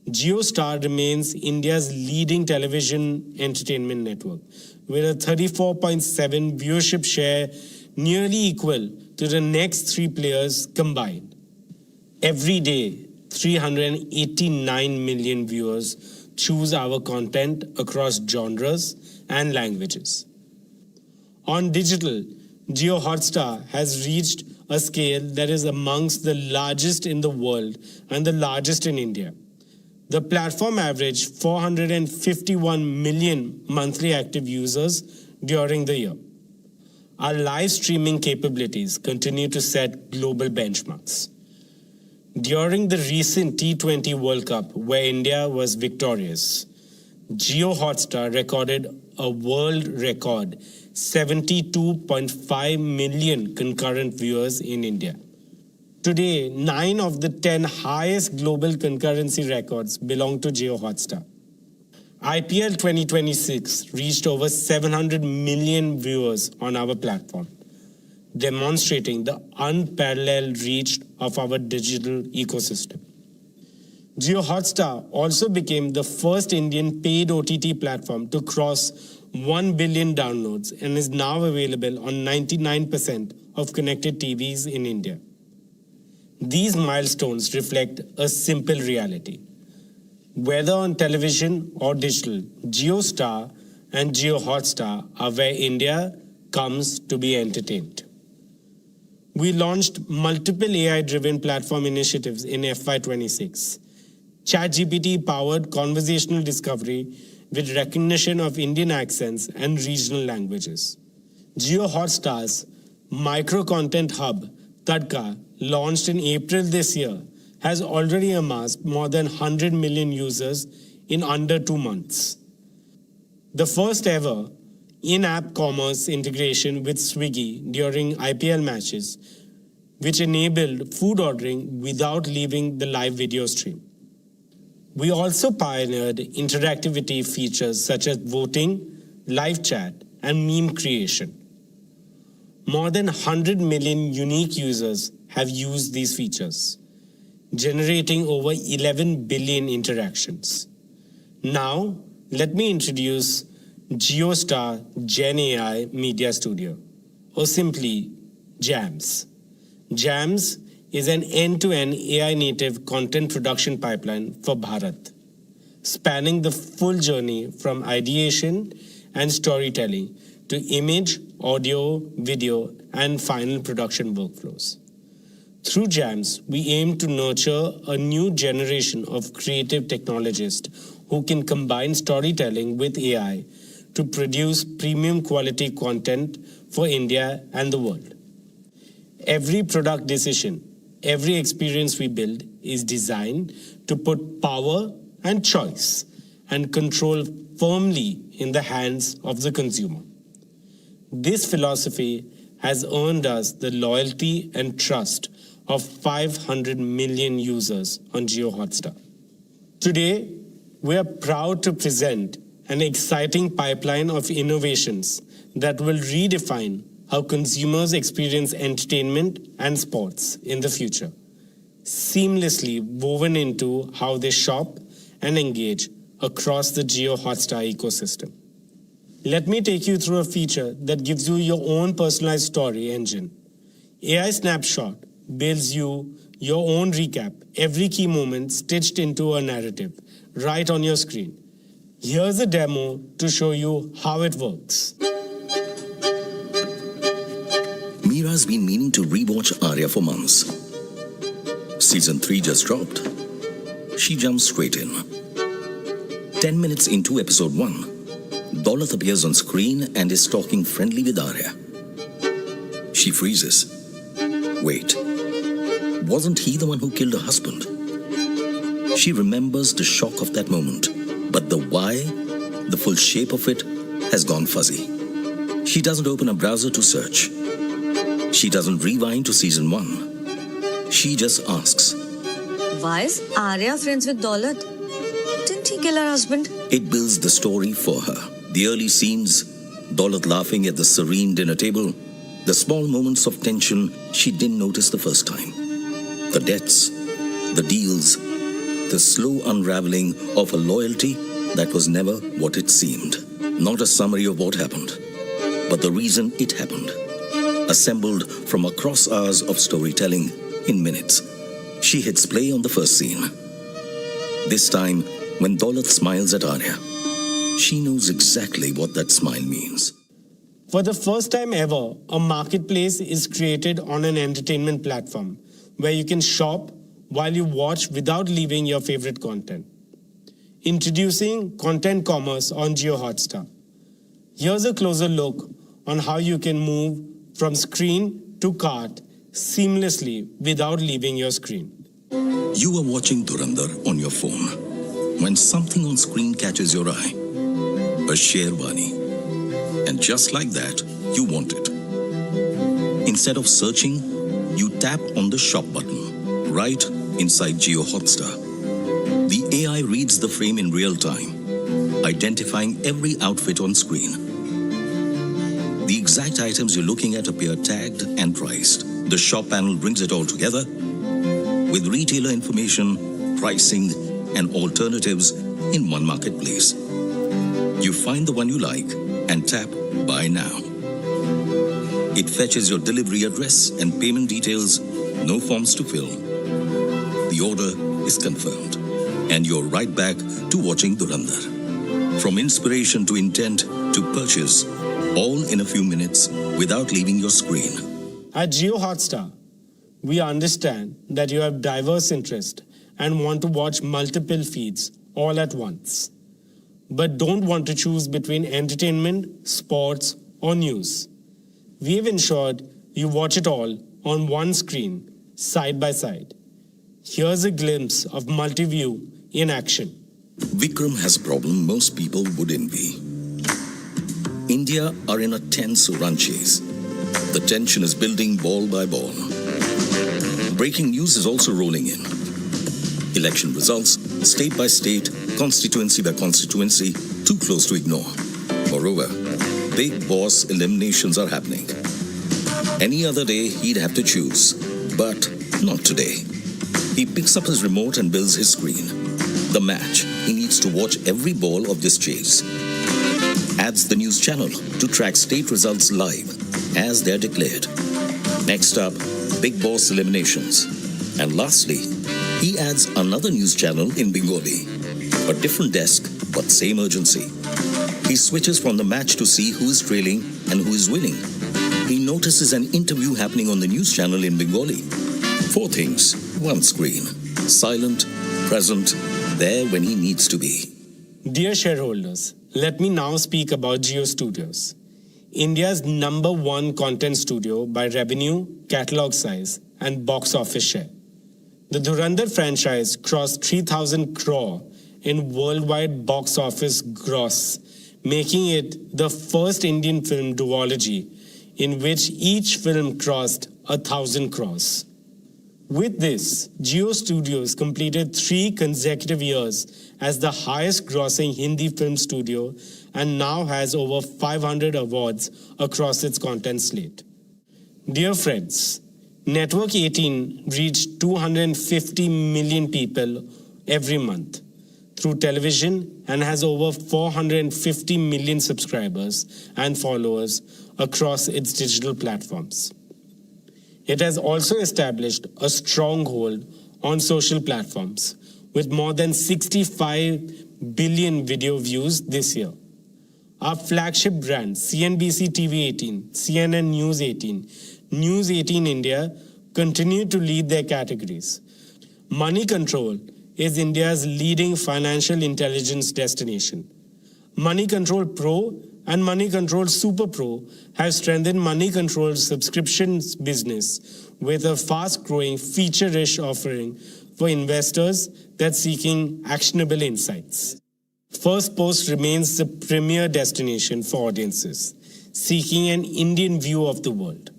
JioStar remains India's leading television entertainment network with a 34.7 viewership share nearly equal to the next three players combined. Every day, 389 million viewers choose our content across genres and languages. On digital, Jio Hotstar has reached a scale that is amongst the largest in the world and the largest in India. The platform averaged 451 million monthly active users during the year. Our live streaming capabilities continue to set global benchmarks. During the recent T20 World Cup, where India was victorious, Jio Hotstar recorded a world record 72.5 million concurrent viewers in India. Today, 9 of the 10 highest global concurrency records belong to Jio Hotstar. IPL 2026 reached over 700 million viewers on our platform, demonstrating the unparalleled reach of our digital ecosystem. Jio Hotstar also became the first Indian paid OTT platform to cross 1 billion downloads and is now available on 99% of connected TVs in India. These milestones reflect a simple reality. Whether on television or digital, JioStar and Jio Hotstar are where India comes to be entertained. We launched multiple AI-driven platform initiatives in FY26. ChatGPT-powered conversational discovery with recognition of Indian accents and regional languages. Jio Hotstar's micro-content hub, Tadka, launched in April this year, has already amassed more than 100 million users in under 2 months. The first ever in-app commerce integration with Swiggy during IPL matches, which enabled food ordering without leaving the live video stream. We also pioneered interactivity features such as voting, live chat, and meme creation. More than 100 million unique users have used these features, generating over 11 billion interactions. Now, let me introduce JioStar Gen AI Media Studio, or simply JAMS. JAMS is an end-to-end AI-native content production pipeline for Bharat, spanning the full journey from ideation and storytelling to image, audio, video, and final production workflows. Through JAMS, we aim to nurture a new generation of creative technologists who can combine storytelling with AI to produce premium quality content for India and the world. Every product decision, every experience we build is designed to put power and choice and control firmly in the hands of the consumer. This philosophy has earned us the loyalty and trust of 500 million users on Jio Hotstar. Today, we are proud to present an exciting pipeline of innovations that will redefine how consumers experience entertainment and sports in the future, seamlessly woven into how they shop and engage across the Jio Hotstar ecosystem. Let me take you through a feature that gives you your own personalized story engine. AI Snapshot builds you your own recap, every key moment stitched into a narrative, right on your screen. Here's a demo to show you how it works. Meera's been meaning to rewatch Arya for months. Season 3 just dropped. She jumps straight in. 10 minutes into episode 1, Daulat appears on screen and is talking friendly with Arya. She freezes. Wait, wasn't he the one who killed her husband? She remembers the shock of that moment, but the why, the full shape of it, has gone fuzzy. She doesn't open a browser to search. She doesn't rewind to season 1. She just asks, why is Arya friends with Daulat? Didn't he kill her husband? It builds the story for her. The early scenes, Daulat laughing at the serene dinner table, the small moments of tension she didn't notice the first time. The deaths, the deals, the slow unraveling of a loyalty that was never what it seemed. Not a summary of what happened, but the reason it happened. Assembled from across hours of storytelling in minutes. She hits play on the first scene. This time, when Daulat smiles at Arya, she knows exactly what that smile means. For the first time ever, a marketplace is created on an entertainment platform where you can shop while you watch without leaving your favorite content. Introducing content commerce on Jio Hotstar. Here's a closer look on how you can move from screen to cart seamlessly without leaving your screen. You are watching Dhurandhar on your phone when something on screen catches your eye. A Sherwani. And just like that, you want it. Instead of searching, you tap on the shop button right inside Jio Hotstar. The AI reads the frame in real time, identifying every outfit on screen. The exact items you're looking at appear tagged and priced. The shop panel brings it all together with retailer information, pricing, and alternatives in one marketplace. You find the one you like and tap Buy Now. It fetches your delivery address and payment details, no forms to fill. The order is confirmed, and you're right back to watching Dhurandhar. From inspiration to intent to purchase, all in a few minutes without leaving your screen. At Jio Hotstar, we understand that you have diverse interests and want to watch multiple feeds all at once, but don't want to choose between entertainment, sports, or news. We have ensured you watch it all on one screen, side by side. Here's a glimpse of multi-view in action. Vikram has a problem most people would envy. India are in a tense run chase. The tension is building ball by ball. Breaking news is also rolling in. Election results, state by state, constituency by constituency, too close to ignore. Moreover, big boss eliminations are happening. Any other day, he'd have to choose, but not today. He picks up his remote and builds his screen. The match, he needs to watch every ball of this chase. Adds the news channel to track state results live as they're declared. Next up, big boss eliminations. And lastly, he adds another news channel in Bengali. A different desk, but same urgency. He switches from the match to see who is trailing and who is winning. He notices an interview happening on the news channel in Bengali. 4 things, 1 screen. Silent, present, there when he needs to be. Dear shareholders, let me now speak about Jio Studios, India's #1 content studio by revenue, catalog size, and box office share. The Dhurandhar franchise crossed 3,000 crore in worldwide box office gross, making it the first Indian film duology in which each film crossed 1,000 crores. With this, Jio Studios completed 3 consecutive years as the highest grossing Hindi film studio and now has over 500 awards across its content slate. Dear friends, Network 18 reached 250 million people every month through television and has over 450 million subscribers and followers across its digital platforms. It has also established a stronghold on social platforms with more than 65 billion video views this year. Our flagship brands, CNBC TV 18, CNN News 18, News 18 India, continue to lead their categories. Money Control is India's leading financial intelligence destination. Money Control Pro and Money Control Super Pro have strengthened Money Control's subscriptions business with a fast-growing, feature-rich offering for investors that's seeking actionable insights. First Post remains the premier destination for audiences seeking an Indian view of the world.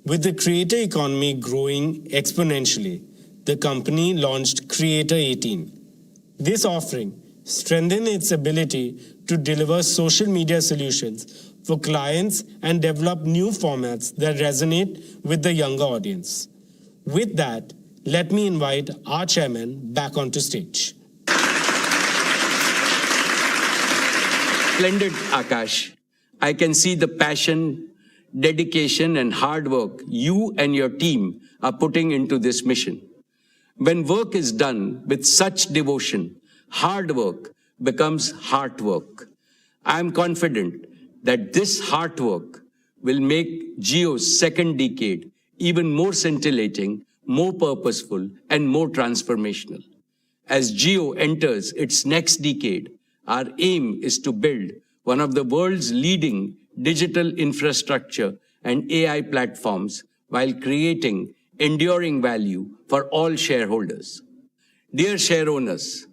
With the creator economy growing exponentially, the company launched Creator 18. This offering strengthened its ability to deliver social media solutions for clients and develop new formats that resonate with the younger audience. With that, let me invite our chairman back onto stage. Splendid, Akash. I can see the passion, dedication, and hard work you and your team are putting into this mission. When work is done with such devotion, hard work becomes heart work. I am confident that this hard work will make Jio's second decade even more scintillating, more purposeful, and more transformational. As Jio enters its next decade, our aim is to build one of the world's leading digital infrastructure and AI platforms while creating enduring value for all shareholders. Dear shareowners,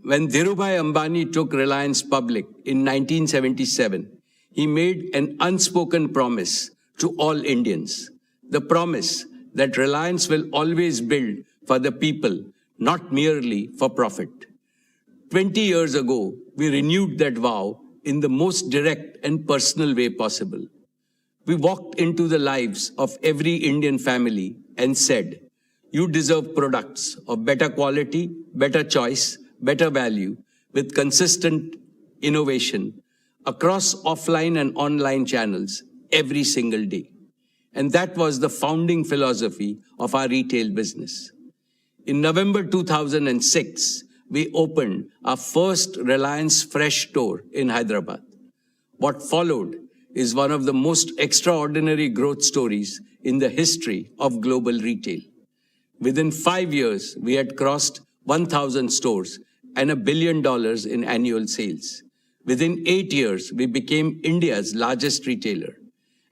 when Dhirubhai Ambani took Reliance public in 1977, he made an unspoken promise to all Indians. The promise that Reliance will always build for the people, not merely for profit. 20 years ago, we renewed that vow in the most direct and personal way possible. We walked into the lives of every Indian family and said, you deserve products of better quality, better choice, better value, with consistent innovation across offline and online channels every single day. And that was the founding philosophy of our retail business. In November 2006, we opened our first Reliance Fresh store in Hyderabad. What followed is one of the most extraordinary growth stories in the history of global retail. Within 5 years, we had crossed 1,000 stores and $1 billion in annual sales. Within 8 years, we became India's largest retailer.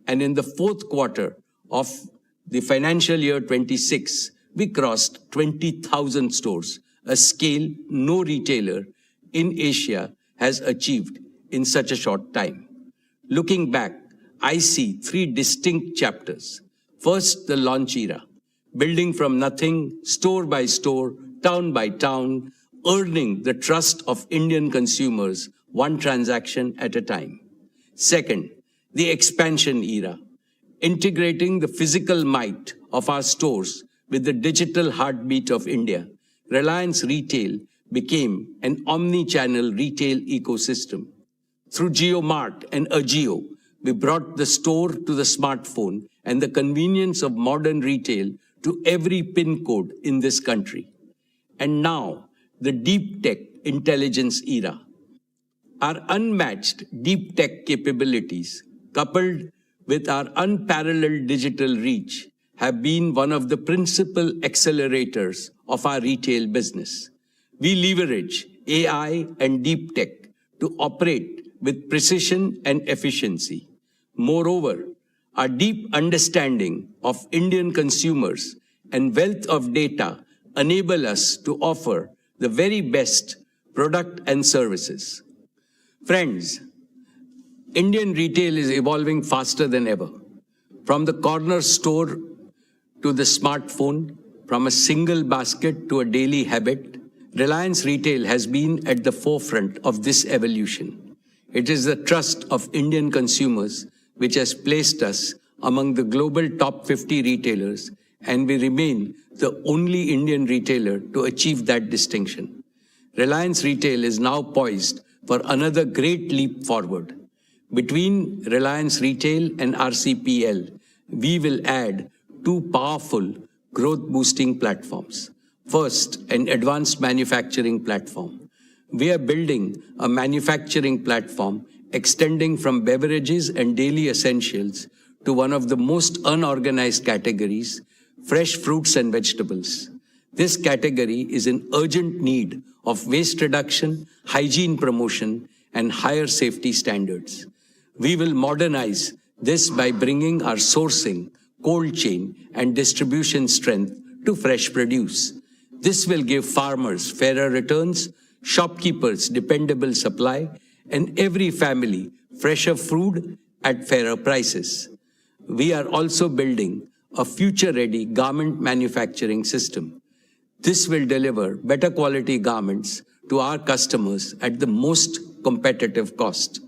And in the fourth quarter of the financial year 26, we crossed 20,000 stores, a scale no retailer in Asia has achieved in such a short time. Looking back, I see 3 distinct chapters. First, the launch era, building from nothing, store by store, town by town, earning the trust of Indian consumers, one transaction at a time. Second, the expansion era, integrating the physical might of our stores with the digital heartbeat of India. Reliance Retail became an omni-channel retail ecosystem. Through JioMart and Ajio, we brought the store to the smartphone and the convenience of modern retail to every pin code in this country. And now, the deep tech intelligence era. Our unmatched deep tech capabilities, coupled with our unparalleled digital reach, have been one of the principal accelerators of our retail business. We leverage AI and deep tech to operate with precision and efficiency. Moreover, our deep understanding of Indian consumers and wealth of data enable us to offer the very best product and services. Friends, Indian retail is evolving faster than ever. From the corner store to the smartphone, from a single basket to a daily habit, Reliance Retail has been at the forefront of this evolution. It is the trust of Indian consumers which has placed us among the global top 50 retailers, and we remain the only Indian retailer to achieve that distinction. Reliance Retail is now poised for another great leap forward. Between Reliance Retail and RCPL, we will add 2 powerful growth-boosting platforms. First, an advanced manufacturing platform. We are building a manufacturing platform extending from beverages and daily essentials to one of the most unorganized categories, fresh fruits and vegetables. This category is in urgent need of waste reduction, hygiene promotion, and higher safety standards. We will modernize this by bringing our sourcing, cold chain, and distribution strength to fresh produce. This will give farmers fairer returns, shopkeepers dependable supply, and every family fresher food at fairer prices. We are also building a future-ready garment manufacturing system. This will deliver better quality garments to our customers at the most competitive cost.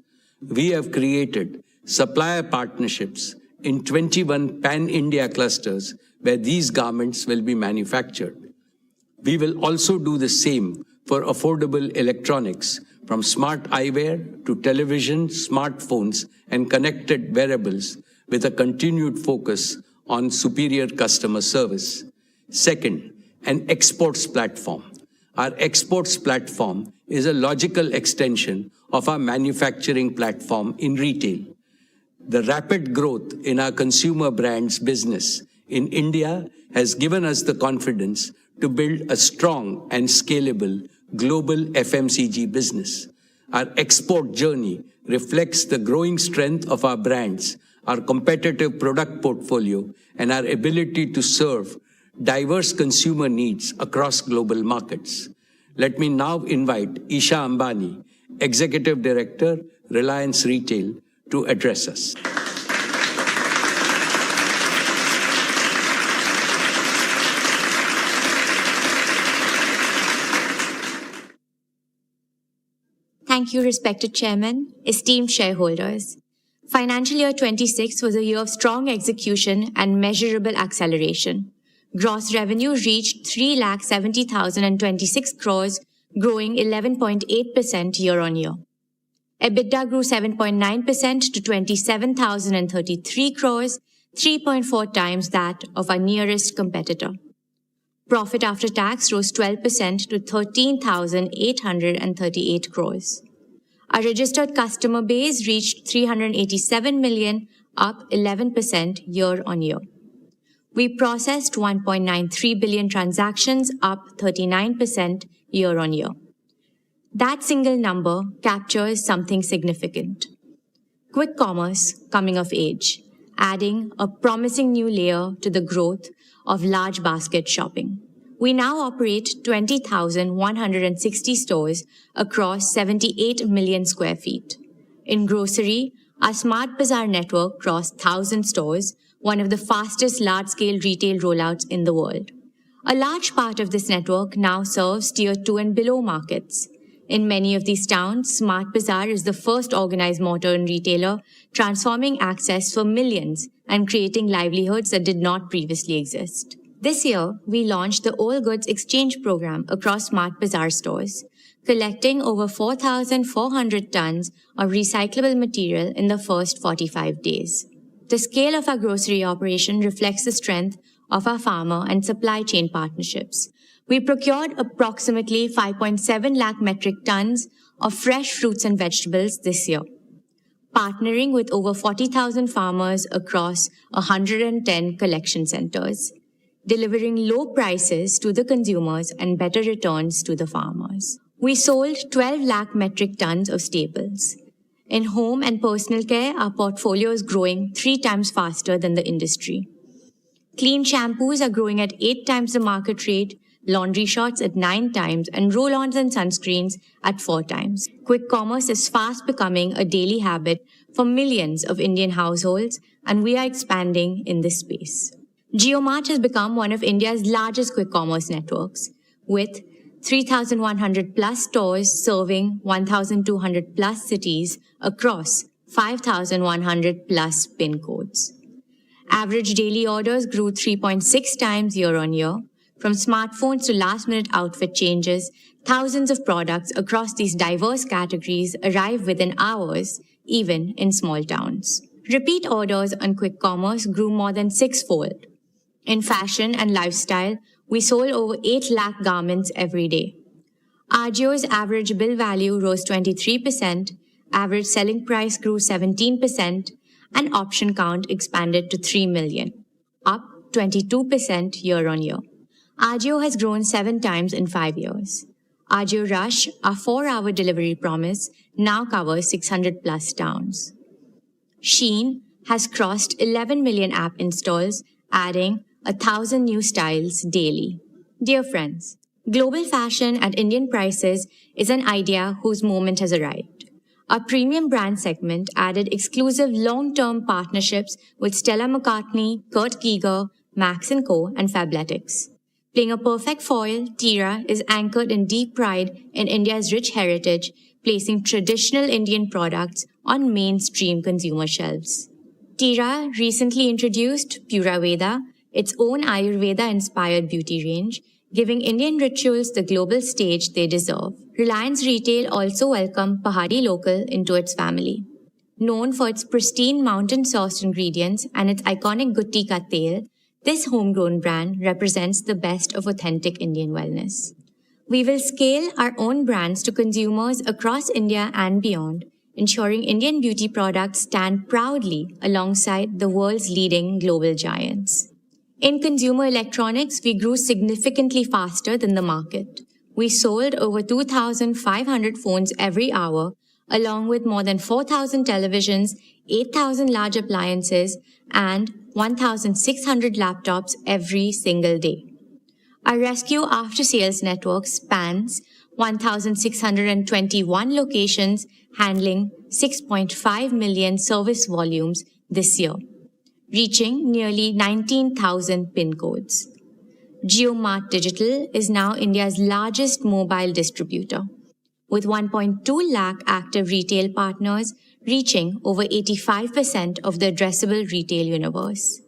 We have created supplier partnerships in 21 pan-India clusters where these garments will be manufactured. We will also do the same for affordable electronics, from smart eyewear to television, smartphones, and connected wearables, with a continued focus on superior customer service. Second, an exports platform. Our exports platform is a logical extension of our manufacturing platform in retail. The rapid growth in our consumer brands business in India has given us the confidence to build a strong and scalable global FMCG business. Our export journey reflects the growing strength of our brands, our competitive product portfolio, and our ability to serve diverse consumer needs across global markets. Let me now invite Isha Ambani, Executive Director, Reliance Retail, to address us. Thank you, respected Chairman, esteemed shareholders. Financial year 26 was a year of strong execution and measurable acceleration. Gross revenue reached 3,70,026 crores, growing 11.8% year-on-year. EBITDA grew 7.9% to 27,033 crores, 3.4 times that of our nearest competitor. Profit after tax rose 12% to 13,838 crores. Our registered customer base reached 387 million, up 11% year-on-year. We processed 1.93 billion transactions, up 39% year-on-year. That single number captures something significant. Quick commerce coming of age, adding a promising new layer to the growth of large basket shopping. We now operate 20,160 stores across 78 million square feet. In grocery, our Smart Bazaar network crossed 1,000 stores, one of the fastest large-scale retail rollouts in the world. A large part of this network now serves Tier 2 and below markets. In many of these towns, Smart Bazaar is the first organized modern retailer, transforming access for millions and creating livelihoods that did not previously exist. This year, we launched the All Goods Exchange program across Smart Bazaar stores, collecting over 4,400 tons of recyclable material in the first 45 days. The scale of our grocery operation reflects the strength of our farmer and supply chain partnerships. We procured approximately 5.7 lakh metric tons of fresh fruits and vegetables this year, partnering with over 40,000 farmers across 110 collection centers, delivering low prices to the consumers and better returns to the farmers. We sold 12 lakh metric tons of staples. In home and personal care, our portfolio is growing 3 times faster than the industry. Clean shampoos are growing at 8 times the market rate, laundry shots at 9 times, and roll-ons and sunscreens at 4 times. Quick commerce is fast becoming a daily habit for millions of Indian households, and we are expanding in this space. Jio Mart has become one of India's largest quick commerce networks, with 3,100 plus stores serving 1,200 plus cities across 5,100 plus PIN codes. Average daily orders grew 3.6 times year-on-year. From smartphones to last-minute outfit changes, thousands of products across these diverse categories arrive within hours, even in small towns. Repeat orders on quick commerce grew more than 6-fold. In fashion and lifestyle, we sold over 8 lakh garments every day. Ajio's average bill value rose 23%, average selling price grew 17%, and option count expanded to 3 million, up 22% year-on-year. Ajio has grown 7 times in 5 years. Ajio Rush, our 4-hour delivery promise, now covers 600 plus towns. Shein has crossed 11 million app installs, adding 1,000 new styles daily. Dear friends, global fashion at Indian prices is an idea whose moment has arrived. Our premium brand segment added exclusive long-term partnerships with Stella McCartney, Kurt Geiger, Max & Co. and Fabletics. Playing a perfect foil, Tira is anchored in deep pride in India's rich heritage, placing traditional Indian products on mainstream consumer shelves. Tira recently introduced Pura Veda, its own Ayurveda-inspired beauty range, giving Indian rituals the global stage they deserve. Reliance Retail also welcomed Pahadi Local into its family. Known for its pristine mountain-sourced ingredients and its iconic Gutti Ka Tel, this homegrown brand represents the best of authentic Indian wellness. We will scale our own brands to consumers across India and beyond, ensuring Indian beauty products stand proudly alongside the world's leading global giants. In consumer electronics, we grew significantly faster than the market. We sold over 2,500 phones every hour, along with more than 4,000 televisions, 8,000 large appliances, and 1,600 laptops every single day. Our rescue after-sales network spans 1,621 locations, handling 6.5 million service volumes this year, reaching nearly 19,000 PIN codes. Jio Mart Digital is now India's largest mobile distributor, with 1.2 lakh active retail partners reaching over 85% of the addressable retail universe.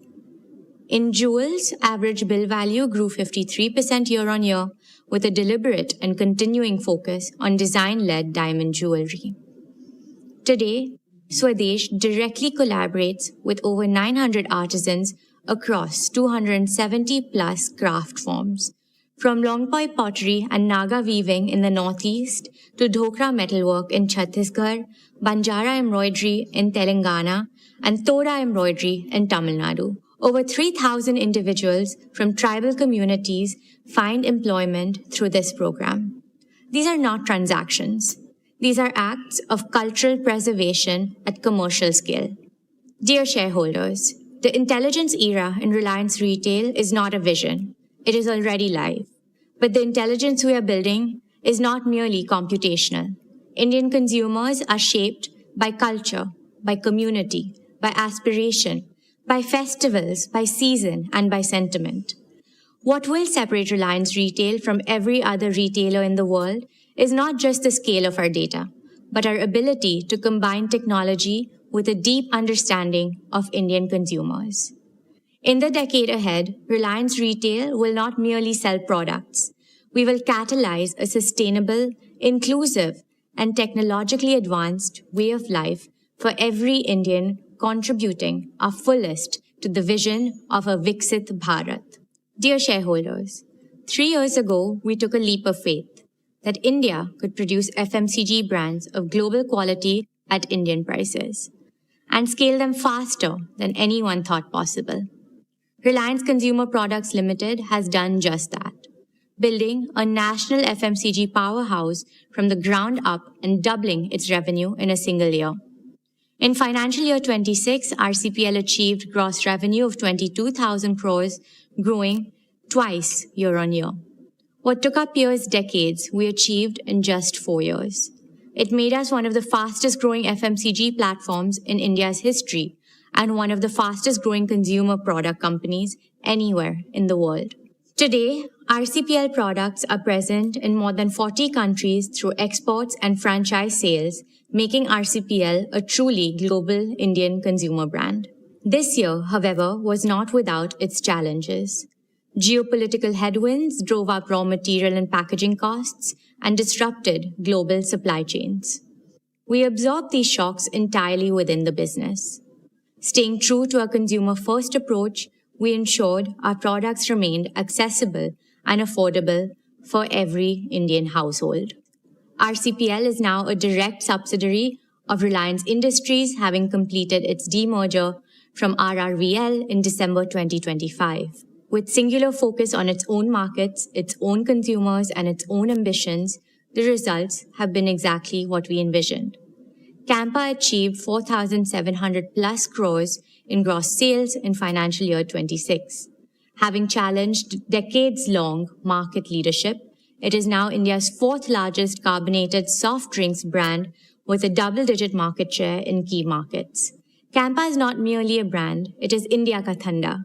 In jewels, average bill value grew 53% year-on-year, with a deliberate and continuing focus on design-led diamond jewelry. Today, Swadesh directly collaborates with over 900 artisans across 270-plus craft forms, from Longpoi pottery and Naga weaving in the northeast to Dhokra metalwork in Chhattisgarh, Banjara embroidery in Telangana, and Toda embroidery in Tamil Nadu. Over 3,000 individuals from tribal communities find employment through this program. These are not transactions. These are acts of cultural preservation at commercial scale. Dear shareholders, the intelligence era in Reliance Retail is not a vision. It is already live. But the intelligence we are building is not merely computational. Indian consumers are shaped by culture, by community, by aspiration, by festivals, by season, and by sentiment. What will separate Reliance Retail from every other retailer in the world is not just the scale of our data, but our ability to combine technology with a deep understanding of Indian consumers. In the decade ahead, Reliance Retail will not merely sell products. We will catalyze a sustainable, inclusive, and technologically advanced way of life for every Indian, contributing our fullest to the vision of a Viksit Bharat. Dear shareholders, 3 years ago, we took a leap of faith that India could produce FMCG brands of global quality at Indian prices and scale them faster than anyone thought possible. Reliance Consumer Products Limited has done just that, building a national FMCG powerhouse from the ground up and doubling its revenue in a single year. In financial year 26, RCPL achieved gross revenue of 22,000 crores, growing twice year-on-year. What took our peers decades, we achieved in just 4 years. It made us one of the fastest growing FMCG platforms in India's history and one of the fastest growing consumer product companies anywhere in the world. Today, RCPL products are present in more than 40 countries through exports and franchise sales, making RCPL a truly global Indian consumer brand. This year, however, was not without its challenges. Geopolitical headwinds drove up raw material and packaging costs and disrupted global supply chains. We absorbed these shocks entirely within the business. Staying true to our consumer-first approach, we ensured our products remained accessible and affordable for every Indian household. RCPL is now a direct subsidiary of Reliance Industries, having completed its demerger from RRVL in December 2025. With singular focus on its own markets, its own consumers, and its own ambitions, the results have been exactly what we envisioned. Campa achieved 4,700 plus crores in gross sales in financial year 26. Having challenged decades-long market leadership, it is now India's fourth largest carbonated soft drinks brand with a double-digit market share in key markets. Campa is not merely a brand, it is India Ka Thanda.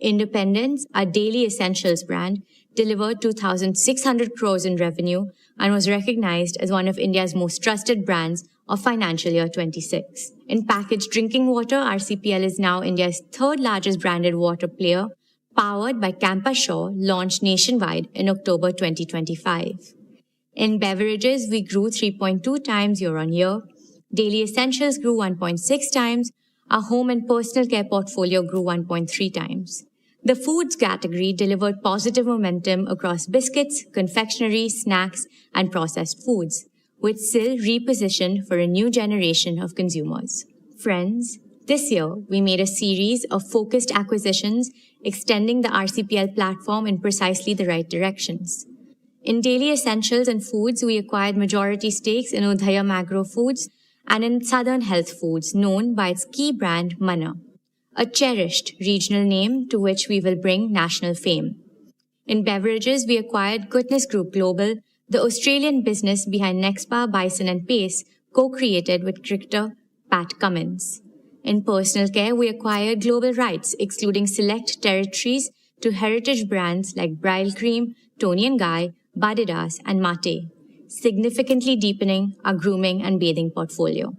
Independence, our daily essentials brand, delivered 2,600 crores in revenue and was recognized as one of India's most trusted brands of financial year 26. In packaged drinking water, RCPL is now India's third largest branded water player, powered by Campa Shaw, launched nationwide in October 2025. In beverages, we grew 3.2 times year-on-year. Daily essentials grew 1.6 times. Our home and personal care portfolio grew 1.3 times. The foods category delivered positive momentum across biscuits, confectionery, snacks, and processed foods, with SIL repositioned for a new generation of consumers. Friends, this year we made a series of focused acquisitions extending the RCPL platform in precisely the right directions. In daily essentials and foods, we acquired majority stakes in Udhayam Agro Foods and in Southern Health Foods, known by its key brand Manna, a cherished regional name to which we will bring national fame. In beverages, we acquired Goodness Group Global, the Australian business behind Nexpa, Bison and Pace, co-created with cricketer Pat Cummins. In personal care, we acquired global rights, excluding select territories, to heritage brands like Brylcreem, Toni & Guy, Badidas and Mate, significantly deepening our grooming and bathing portfolio.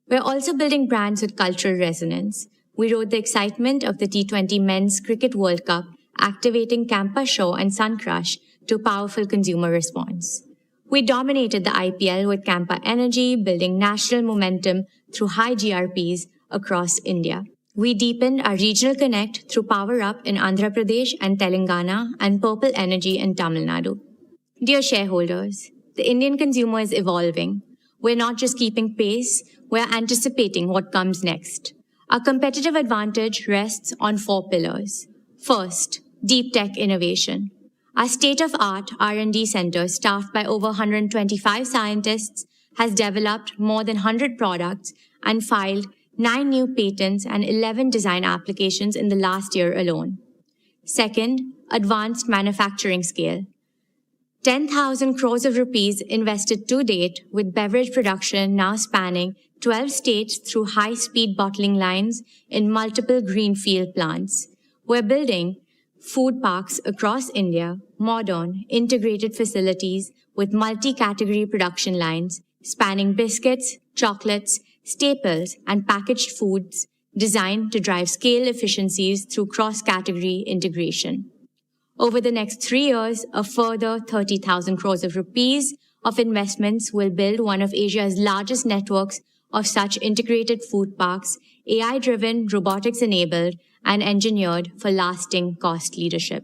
We're also building brands with cultural resonance. We rode the excitement of the T20 Men's Cricket World Cup, activating Campa Shaw and Sun Crush to powerful consumer response. We dominated the IPL with Campa Energy, building national momentum through high GRPs across India. We deepened our regional connect through Power Up in Andhra Pradesh and Telangana and Purple Energy in Tamil Nadu. Dear shareholders, the Indian consumer is evolving. We're not just keeping pace, we're anticipating what comes next. Our competitive advantage rests on 4 pillars. First, deep tech innovation. Our state-of-art R&D center, staffed by over 125 scientists, has developed more than 100 products and filed 9 new patents and 11 design applications in the last year alone. Second, advanced manufacturing scale. 10,000 crores of rupees invested to date, with beverage production now spanning 12 states through high-speed bottling lines in multiple greenfield plants. We're building food parks across India, modern, integrated facilities with multi-category production lines spanning biscuits, chocolates, staples, and packaged foods designed to drive scale efficiencies through cross-category integration. Over the next 3 years, a further 30,000 crores of rupees of investments will build one of Asia's largest networks of such integrated food parks, AI-driven, robotics-enabled, and engineered for lasting cost leadership.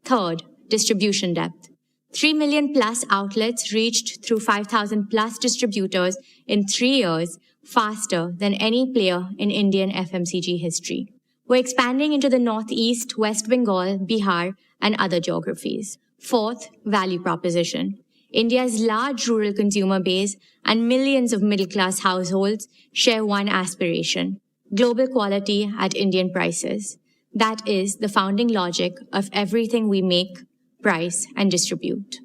Third, distribution depth. 3 million plus outlets reached through 5,000 plus distributors in 3 years, faster than any player in Indian FMCG history. We're expanding into the Northeast, West Bengal, Bihar, and other geographies. Fourth, value proposition. India's large rural consumer base and millions of middle-class households share one aspiration: global quality at Indian prices. That is the founding logic of everything we make, price, and distribute.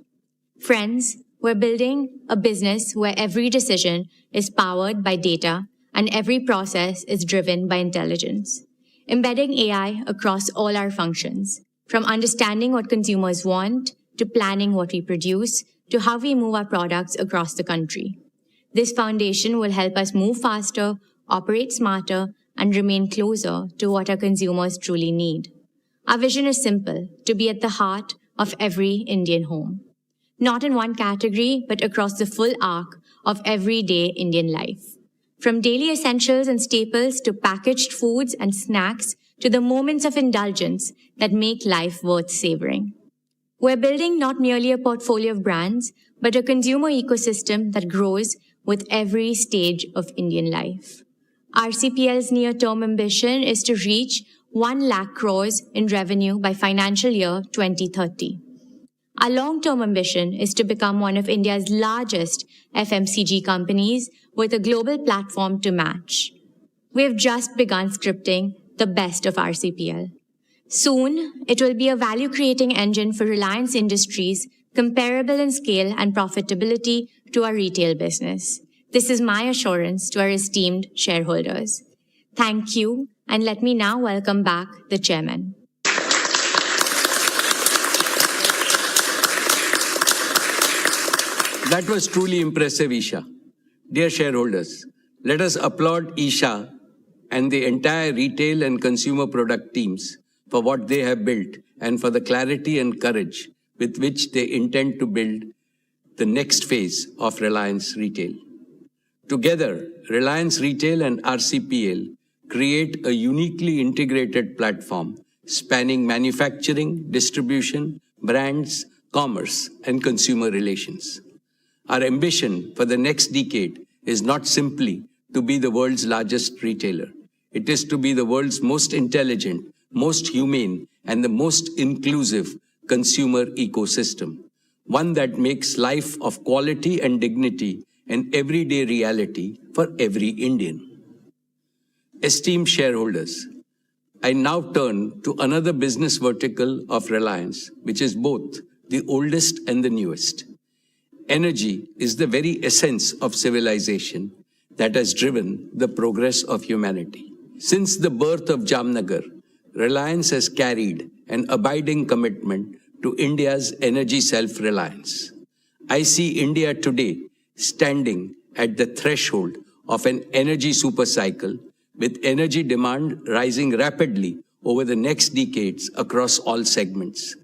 Friends, we're building a business where every decision is powered by data and every process is driven by intelligence. Embedding AI across all our functions, from understanding what consumers want, to planning what we produce, to how we move our products across the country. This foundation will help us move faster, operate smarter, and remain closer to what our consumers truly need. Our vision is simple: to be at the heart of every Indian home. Not in one category, but across the full arc of everyday Indian life. From daily essentials and staples to packaged foods and snacks to the moments of indulgence that make life worth savoring. We're building not merely a portfolio of brands, but a consumer ecosystem that grows with every stage of Indian life. RCPL's near-term ambition is to reach 1 lakh crores in revenue by financial year 2030. Our long-term ambition is to become one of India's largest FMCG companies with a global platform to match. We have just begun scripting the best of RCPL. Soon, it will be a value-creating engine for Reliance Industries, comparable in scale and profitability to our retail business. This is my assurance to our esteemed shareholders. Thank you, and let me now welcome back the Chairman. That was truly impressive, Isha. Dear shareholders, let us applaud Isha and the entire retail and consumer product teams for what they have built and for the clarity and courage with which they intend to build the next phase of Reliance Retail. Together, Reliance Retail and RCPL create a uniquely integrated platform spanning manufacturing, distribution, brands, commerce, and consumer relations. Our ambition for the next decade is not simply to be the world's largest retailer. It is to be the world's most intelligent, most humane, and the most inclusive consumer ecosystem, one that makes life of quality and dignity an everyday reality for every Indian. Esteemed shareholders, I now turn to another business vertical of Reliance, which is both the oldest and the newest. Energy is the very essence of civilization that has driven the progress of humanity. Since the birth of Jamnagar, Reliance has carried an abiding commitment to India's energy self-reliance. I see India today standing at the threshold of an energy supercycle, with energy demand rising rapidly over the next decades across all segments.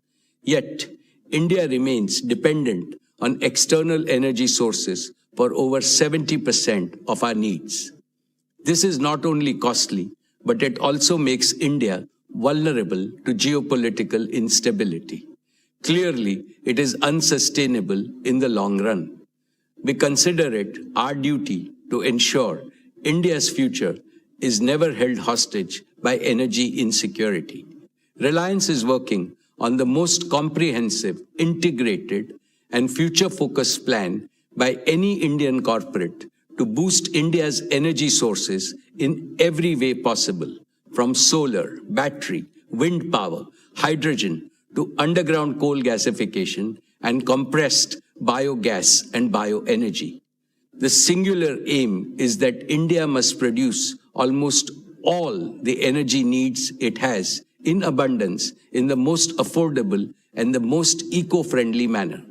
Yet, India remains dependent on external energy sources for over 70% of our needs. This is not only costly, but it also makes India vulnerable to geopolitical instability. Clearly, it is unsustainable in the long run. We consider it our duty to ensure India's future is never held hostage by energy insecurity. Reliance is working on the most comprehensive, integrated, and future-focused plan by any Indian corporate to boost India's energy sources in every way possible, from solar, battery, wind power, hydrogen, to underground coal gasification and compressed biogas and bioenergy. The singular aim is that India must produce almost all the energy needs it has in abundance in the most affordable and the most eco-friendly manner.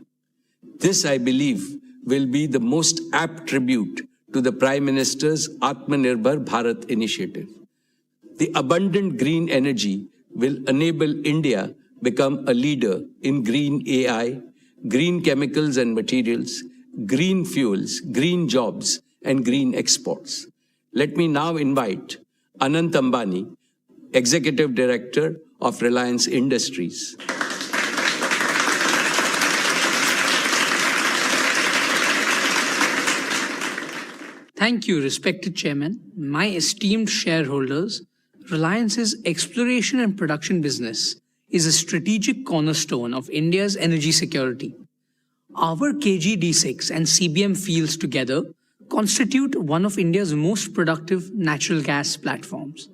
This, I believe, will be the most apt tribute to the Prime Minister's Atmanirbhar Bharat initiative. The abundant green energy will enable India become a leader in green AI, green chemicals and materials, green fuels, green jobs, and green exports. Let me now invite Anant Ambani, Executive Director of Reliance Industries. Thank you, respected Chairman. My esteemed shareholders, Reliance's exploration and production business is a strategic cornerstone of India's energy security. Our KG-D6 and CBM fields together constitute one of India's most productive natural gas platforms.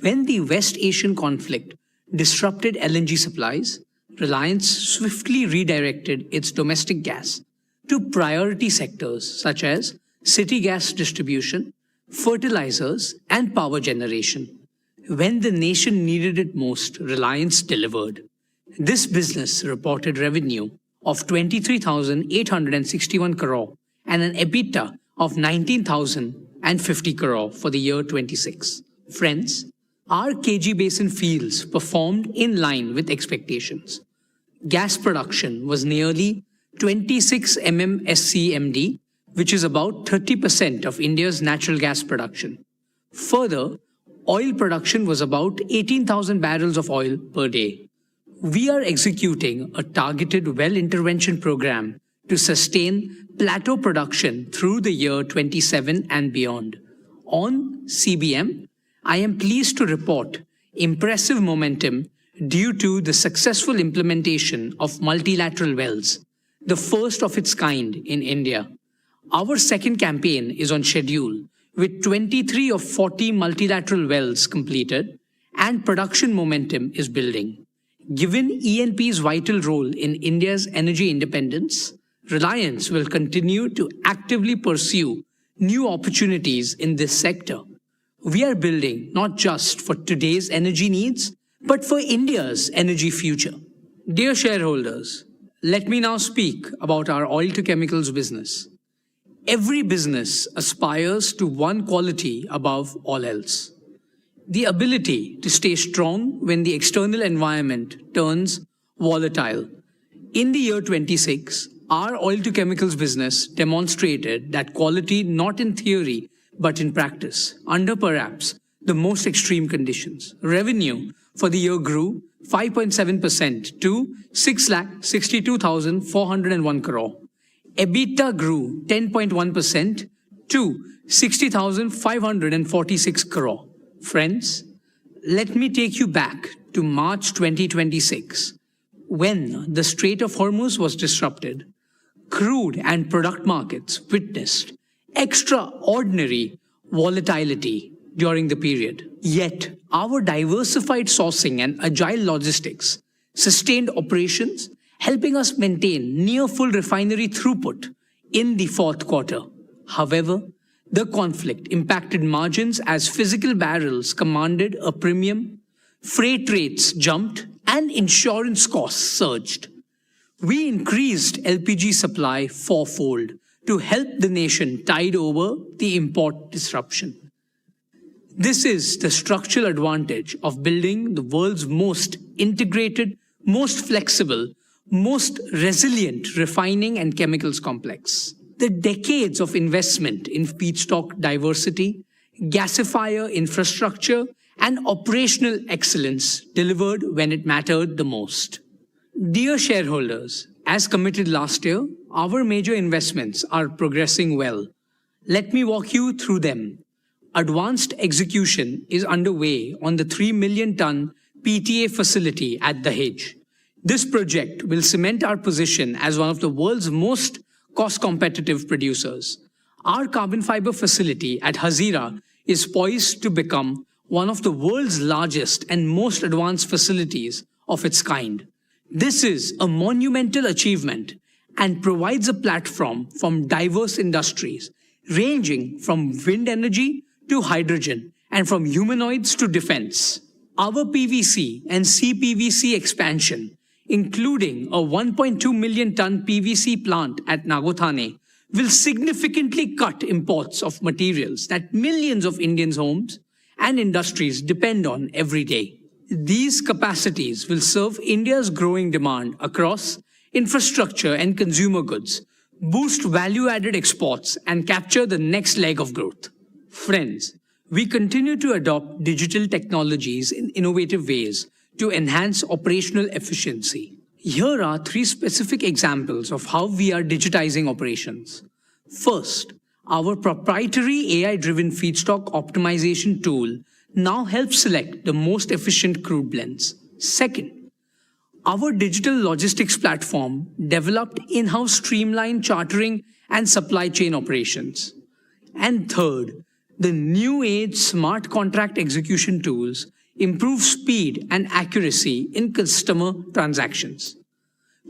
When the West Asian conflict disrupted LNG supplies, Reliance swiftly redirected its domestic gas to priority sectors such as city gas distribution, fertilizers, and power generation. When the nation needed it most, Reliance delivered. This business reported revenue of 23,861 crore and an EBITDA of 19,050 crore for the year 26. Friends, our KG Basin fields performed in line with expectations. Gas production was nearly 26 MMSCMD, which is about 30% of India's natural gas production. Further, oil production was about 18,000 barrels of oil per day. We are executing a targeted well intervention program to sustain plateau production through the year 27 and beyond. On CBM, I am pleased to report impressive momentum due to the successful implementation of multilateral wells, the first of its kind in India. Our second campaign is on schedule, with 23 of 40 multilateral wells completed, and production momentum is building. Given ENP's vital role in India's energy independence, Reliance will continue to actively pursue new opportunities in this sector. We are building not just for today's energy needs, but for India's energy future. Dear shareholders, let me now speak about our oil-to-chemicals business. Every business aspires to one quality above all else: the ability to stay strong when the external environment turns volatile. In the year 26, our oil-to-chemicals business demonstrated that quality not in theory but in practice, under perhaps the most extreme conditions. Revenue for the year grew 5.7% to 6,62,401 crore. EBITDA grew 10.1% to 60,546 crore. Friends, let me take you back to March 2026, when the Strait of Hormuz was disrupted. Crude and product markets witnessed extraordinary volatility during the period. Yet, our diversified sourcing and agile logistics sustained operations, helping us maintain near full refinery throughput in the fourth quarter. However, the conflict impacted margins as physical barrels commanded a premium, freight rates jumped, and insurance costs surged. We increased LPG supply fourfold to help the nation tide over the import disruption. This is the structural advantage of building the world's most integrated, most flexible, most resilient refining and chemicals complex. The decades of investment in feedstock diversity, gasifier infrastructure, and operational excellence delivered when it mattered the most. Dear shareholders, as committed last year, our major investments are progressing well. Let me walk you through them. Advanced execution is underway on the 3 million ton PTA facility at Dahej. This project will cement our position as one of the world's most cost-competitive producers. Our carbon fiber facility at Hazira is poised to become one of the world's largest and most advanced facilities of its kind. This is a monumental achievement and provides a platform from diverse industries, ranging from wind energy to hydrogen and from humanoids to defense. Our PVC and CPVC expansion, including a 1.2 million ton PVC plant at Nagothane, will significantly cut imports of materials that millions of Indians' homes and industries depend on every day. These capacities will serve India's growing demand across infrastructure and consumer goods, boost value-added exports, and capture the next leg of growth. Friends, we continue to adopt digital technologies in innovative ways to enhance operational efficiency. Here are 3 specific examples of how we are digitizing operations. First, our proprietary AI-driven feedstock optimization tool now helps select the most efficient crude blends. Second, our digital logistics platform developed in-house streamlined chartering and supply chain operations. And third, the new age smart contract execution tools improve speed and accuracy in customer transactions.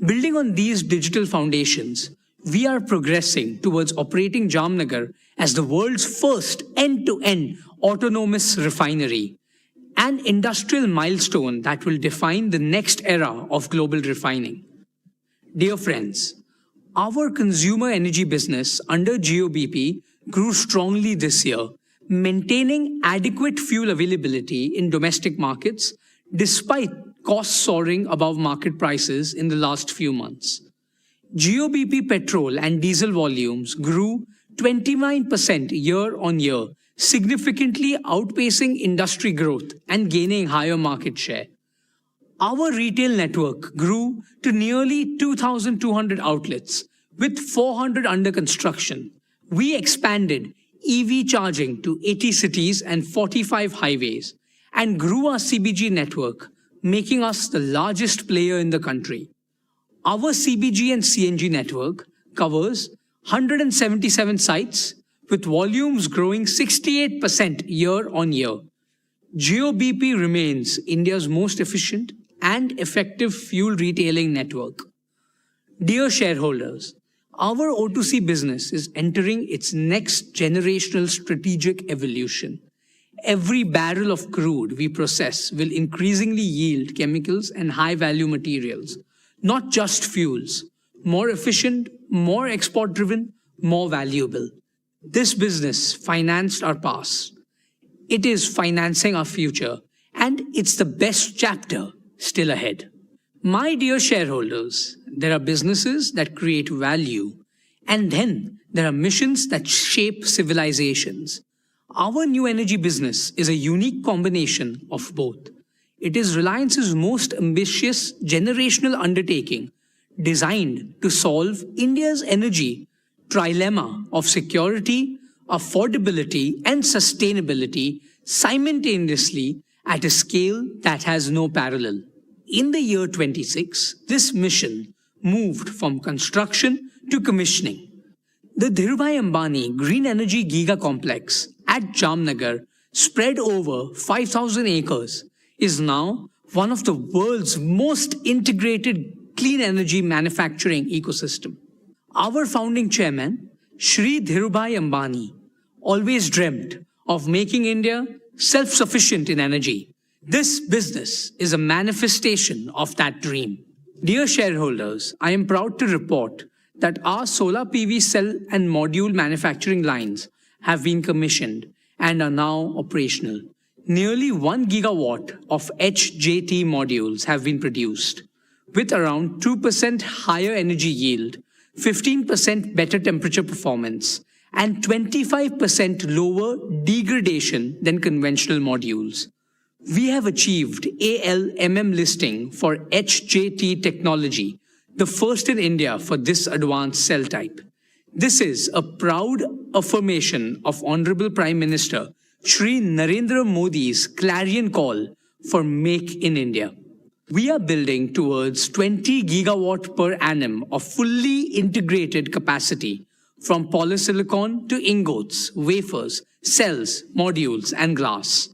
Building on these digital foundations, we are progressing towards operating Jamnagar as the world's first end-to-end autonomous refinery, an industrial milestone that will define the next era of global refining. Dear friends, our consumer energy business under Jio BP grew strongly this year, maintaining adequate fuel availability in domestic markets despite costs soaring above market prices in the last few months. Jio BP petrol and diesel volumes grew 29% year-on-year, significantly outpacing industry growth and gaining higher market share. Our retail network grew to nearly 2,200 outlets, with 400 under construction. We expanded EV charging to 80 cities and 45 highways, and grew our CBG network, making us the largest player in the country. Our CBG and CNG network covers 177 sites, with volumes growing 68% year-on-year. Jio BP remains India's most efficient and effective fuel retailing network. Dear shareholders, our O2C business is entering its next generational strategic evolution. Every barrel of crude we process will increasingly yield chemicals and high-value materials, not just fuels. More efficient, more export-driven, more valuable. This business financed our past. It is financing our future, and it's the best chapter still ahead. My dear shareholders, there are businesses that create value, and then there are missions that shape civilizations. Our new energy business is a unique combination of both. It is Reliance's most ambitious generational undertaking designed to solve India's energy trilemma of security, affordability, and sustainability simultaneously at a scale that has no parallel. In the year 26, this mission moved from construction to commissioning. The Dhirubhai Ambani Green Energy Giga Complex at Jamnagar, spread over 5,000 acres, is now one of the world's most integrated clean energy manufacturing ecosystem. Our founding chairman, Shri Dhirubhai Ambani, always dreamt of making India self-sufficient in energy. This business is a manifestation of that dream. Dear shareholders, I am proud to report that our solar PV cell and module manufacturing lines have been commissioned and are now operational. Nearly 1 gigawatt of HJT modules have been produced, with around 2% higher energy yield, 15% better temperature performance, and 25% lower degradation than conventional modules. We have achieved ALMM listing for HJT technology, the first in India for this advanced cell type. This is a proud affirmation of Honorable Prime Minister Shri Narendra Modi's clarion call for Make in India. We are building towards 20 gigawatt per annum of fully integrated capacity from polysilicon to ingots, wafers, cells, modules, and glass.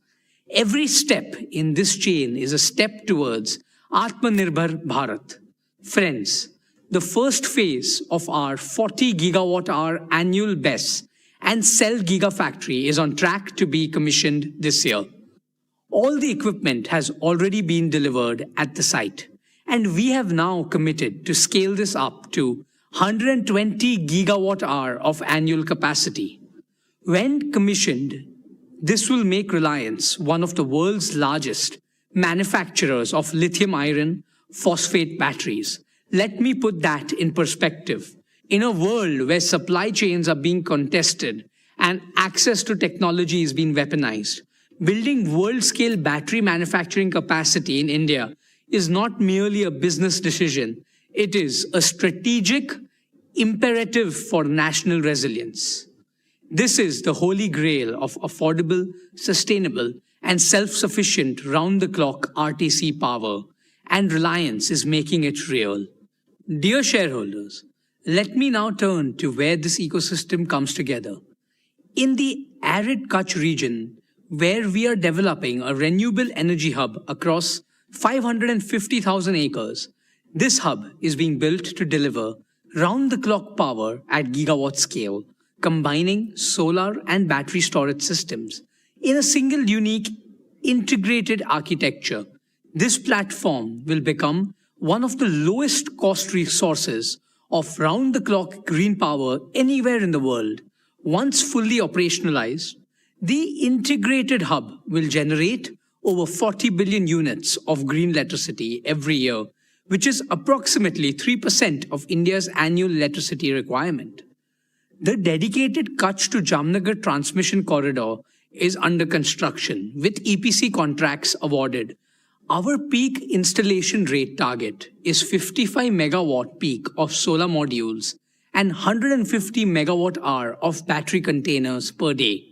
Every step in this chain is a step towards Atmanirbhar Bharat. Friends, the first phase of our 40 gigawatt-hour annual BESS and cell gigafactory is on track to be commissioned this year. All the equipment has already been delivered at the site, and we have now committed to scale this up to 120 gigawatt-hour of annual capacity. When commissioned, this will make Reliance one of the world's largest manufacturers of lithium iron phosphate batteries. Let me put that in perspective. In a world where supply chains are being contested and access to technology is being weaponized, building world-scale battery manufacturing capacity in India is not merely a business decision. It is a strategic imperative for national resilience. This is the holy grail of affordable, sustainable, and self-sufficient round-the-clock RTC power, and Reliance is making it real. Dear shareholders, let me now turn to where this ecosystem comes together. In the arid Kutch region, where we are developing a renewable energy hub across 550,000 acres, this hub is being built to deliver round-the-clock power at gigawatt scale, combining solar and battery storage systems in a single unique integrated architecture. This platform will become one of the lowest cost resources of round-the-clock green power anywhere in the world. Once fully operationalized, the integrated hub will generate over 40 billion units of green electricity every year, which is approximately 3% of India's annual electricity requirement. The dedicated Kutch to Jamnagar transmission corridor is under construction, with EPC contracts awarded. Our peak installation rate target is 55 megawatt peak of solar modules and 150 megawatt hour of battery containers per day.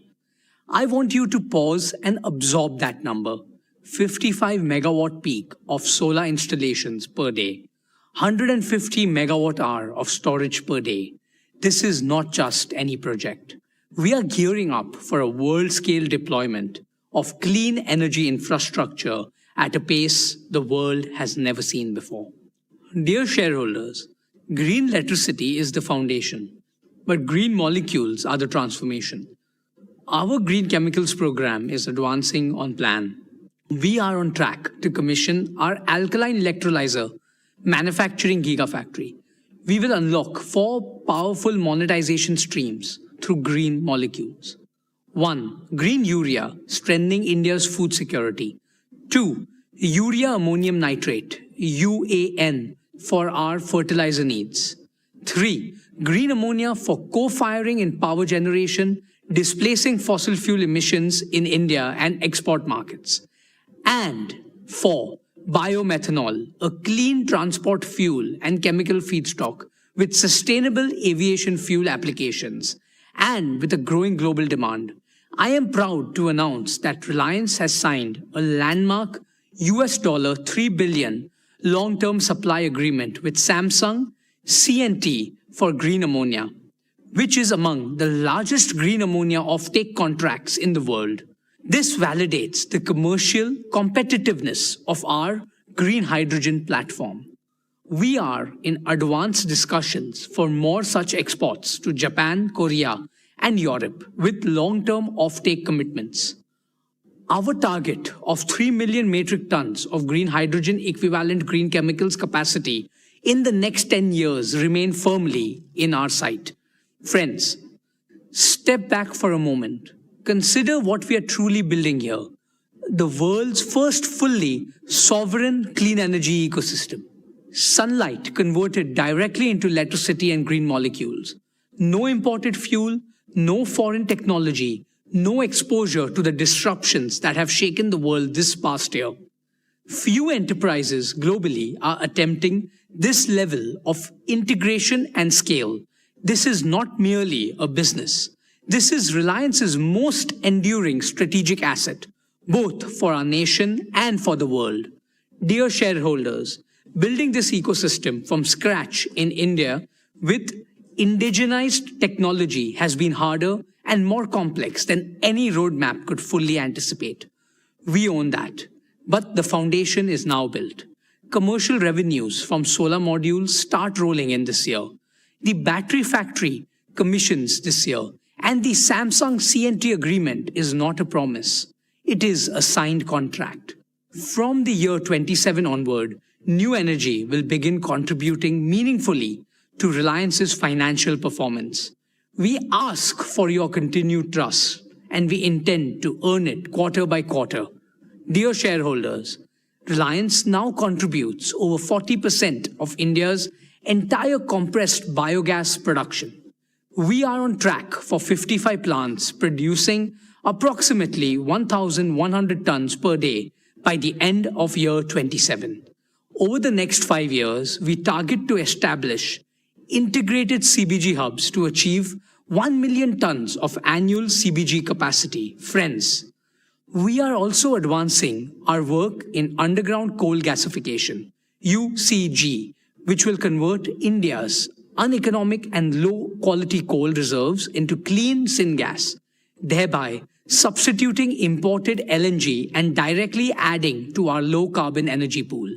I want you to pause and absorb that number. 55 megawatt peak of solar installations per day, 150 megawatt hour of storage per day. This is not just any project. We are gearing up for a world-scale deployment of clean energy infrastructure at a pace the world has never seen before. Dear shareholders, green electricity is the foundation, but green molecules are the transformation. Our green chemicals program is advancing on plan. We are on track to commission our alkaline electrolyzer manufacturing gigafactory. We will unlock 4 powerful monetization streams through green molecules. 1. Green urea, strengthening India's food security. 2. Urea ammonium nitrate, UAN, for our fertilizer needs. 3. Green ammonia for co-firing in power generation, displacing fossil fuel emissions in India and export markets. And 4. Biomethanol, a clean transport fuel and chemical feedstock with sustainable aviation fuel applications and with a growing global demand. I am proud to announce that Reliance has signed a landmark $3 billion long-term supply agreement with Samsung C&T for green ammonia, which is among the largest green ammonia offtake contracts in the world. This validates the commercial competitiveness of our green hydrogen platform. We are in advanced discussions for more such exports to Japan, Korea, and Europe with long-term offtake commitments. Our target of 3 million metric tons of green hydrogen equivalent green chemicals capacity in the next 10 years remain firmly in our sight. Friends, step back for a moment. Consider what we are truly building here. The world's first fully sovereign clean energy ecosystem. Sunlight converted directly into electricity and green molecules. No imported fuel, no foreign technology, no exposure to the disruptions that have shaken the world this past year. Few enterprises globally are attempting this level of integration and scale. This is not merely a business. This is Reliance's most enduring strategic asset, both for our nation and for the world. Dear shareholders, building this ecosystem from scratch in India with indigenized technology has been harder and more complex than any roadmap could fully anticipate. We own that, but the foundation is now built. Commercial revenues from solar modules start rolling in this year. The battery factory commissions this year, and the Samsung C&T agreement is not a promise. It is a signed contract. From the year 27 onward, new energy will begin contributing meaningfully to Reliance's financial performance. We ask for your continued trust, and we intend to earn it quarter by quarter. Dear shareholders, Reliance now contributes over 40% of India's entire compressed biogas production. We are on track for 55 plants producing approximately 1,100 tons per day by the end of year 27. Over the next 5 years, we target to establish integrated CBG hubs to achieve 1 million tons of annual CBG capacity. Friends, we are also advancing our work in underground coal gasification, UCG, which will convert India's uneconomic and low-quality coal reserves into clean syngas, thereby substituting imported LNG and directly adding to our low-carbon energy pool.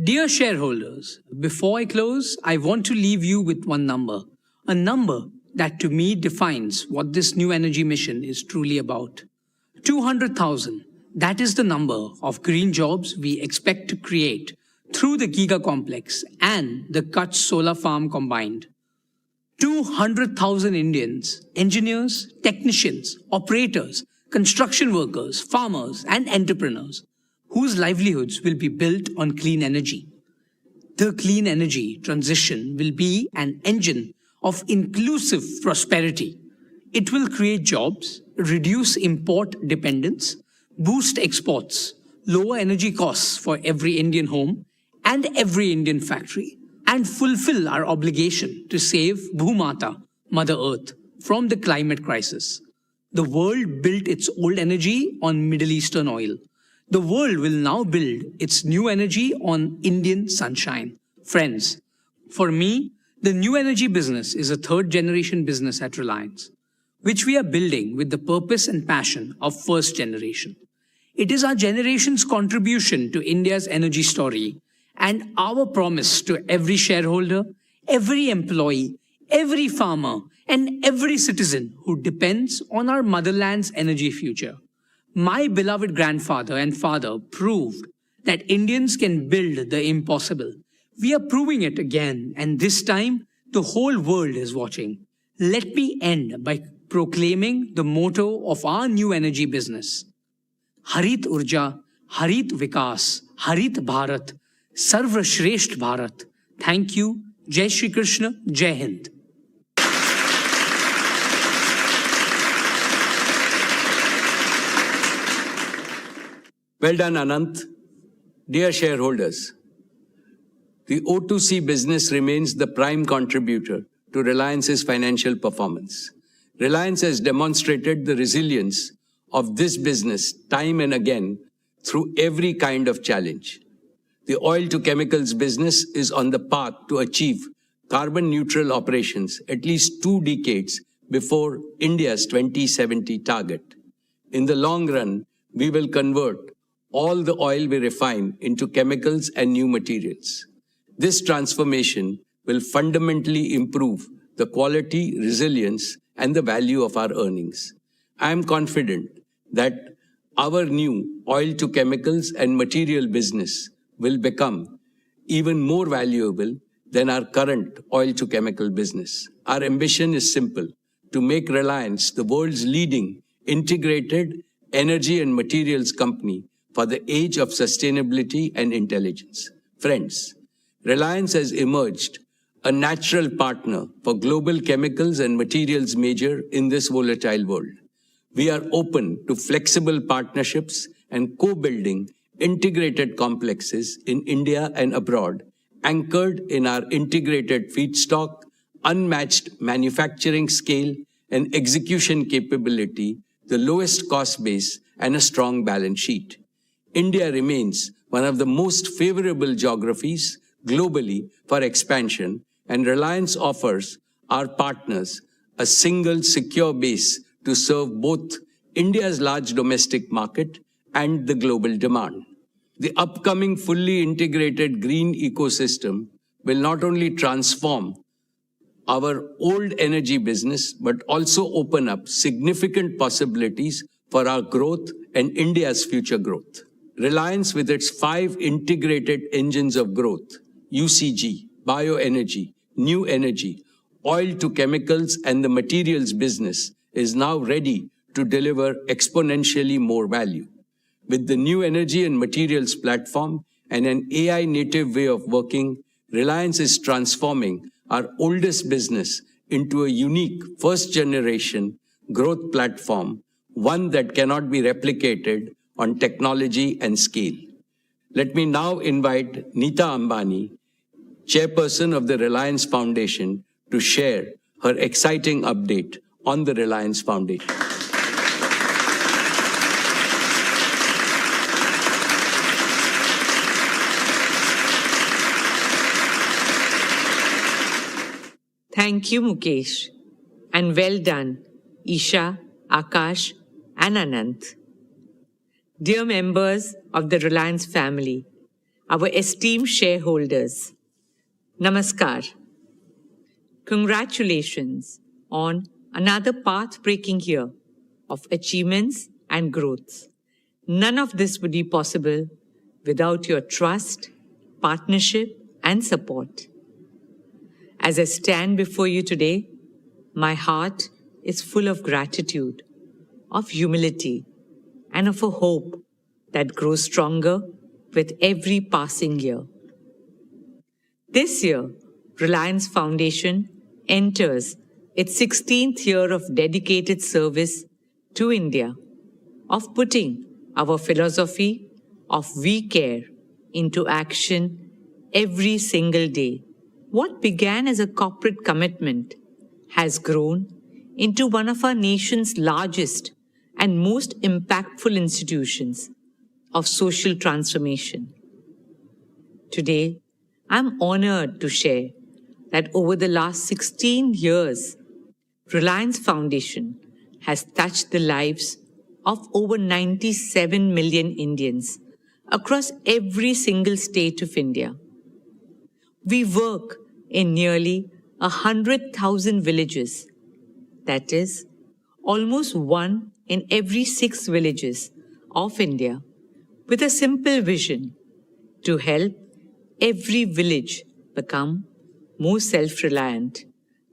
Dear shareholders, before I close, I want to leave you with one number, a number that to me defines what this new energy mission is truly about. 200,000, that is the number of green jobs we expect to create through the Giga Complex and the Kutch Solar Farm combined. 200,000 Indians, engineers, technicians, operators, construction workers, farmers, and entrepreneurs whose livelihoods will be built on clean energy. The clean energy transition will be an engine of inclusive prosperity. It will create jobs, reduce import dependence, boost exports, lower energy costs for every Indian home and every Indian factory, and fulfill our obligation to save Bhumata, Mother Earth, from the climate crisis. The world built its old energy on Middle Eastern oil. The world will now build its new energy on Indian sunshine. Friends, for me, the new energy business is a third-generation business at Reliance, which we are building with the purpose and passion of first generation. It is our generation's contribution to India's energy story and our promise to every shareholder, every employee, every farmer, and every citizen who depends on our motherland's energy future. My beloved grandfather and father proved that Indians can build the impossible. We are proving it again, and this time, the whole world is watching. Let me end by proclaiming the motto of our new energy business. Harit Urja, Harit Vikas, Harit Bharat, Sarva Shresht Bharat. Thank you. Jai Shri Krishna, Jai Hind. Well done, Anant. Dear shareholders, the O2C business remains the prime contributor to Reliance's financial performance. Reliance has demonstrated the resilience of this business time and again through every kind of challenge. The oil to chemicals business is on the path to achieve carbon neutral operations at least 2 decades before India's 2070 target. In the long run, we will convert all the oil we refine into chemicals and new materials. This transformation will fundamentally improve the quality, resilience, and the value of our earnings. I am confident that our new oil to chemicals and material business will become even more valuable than our current oil to chemical business. Our ambition is simple: to make Reliance the world's leading integrated energy and materials company for the age of sustainability and intelligence. Friends, Reliance has emerged a natural partner for global chemicals and materials major in this volatile world. We are open to flexible partnerships and co-building integrated complexes in India and abroad, anchored in our integrated feedstock, unmatched manufacturing scale and execution capability, the lowest cost base, and a strong balance sheet. India remains one of the most favorable geographies globally for expansion, and Reliance offers our partners a single secure base to serve both India's large domestic market and the global demand. The upcoming fully integrated green ecosystem will not only transform our old energy business, but also open up significant possibilities for our growth and India's future growth. Reliance, with its 5 integrated engines of growth, UCG, bioenergy, new energy, oil to chemicals, and the materials business, is now ready to deliver exponentially more value. With the new energy and materials platform and an AI-native way of working, Reliance is transforming our oldest business into a unique first-generation growth platform, one that cannot be replicated on technology and scale. Let me now invite Neeta Ambani, chairperson of the Reliance Foundation, to share her exciting update on the Reliance Foundation. Thank you, Mukesh. And well done, Isha, Akash, and Anant. Dear members of the Reliance family, our esteemed shareholders, Namaskar. Congratulations on another path-breaking year of achievements and growth. None of this would be possible without your trust, partnership, and support. As I stand before you today, my heart is full of gratitude, of humility, and of a hope that grows stronger with every passing year. This year, Reliance Foundation enters its 16th year of dedicated service to India, of putting our philosophy of we care into action every single day. What began as a corporate commitment has grown into one of our nation's largest and most impactful institutions of social transformation. Today, I'm honored to share that over the last 16 years, Reliance Foundation has touched the lives of over 97 million Indians across every single state of India. We work in nearly 100,000 villages, that is, almost 1 in every 6 villages of India, with a simple vision to help every village become more self-reliant,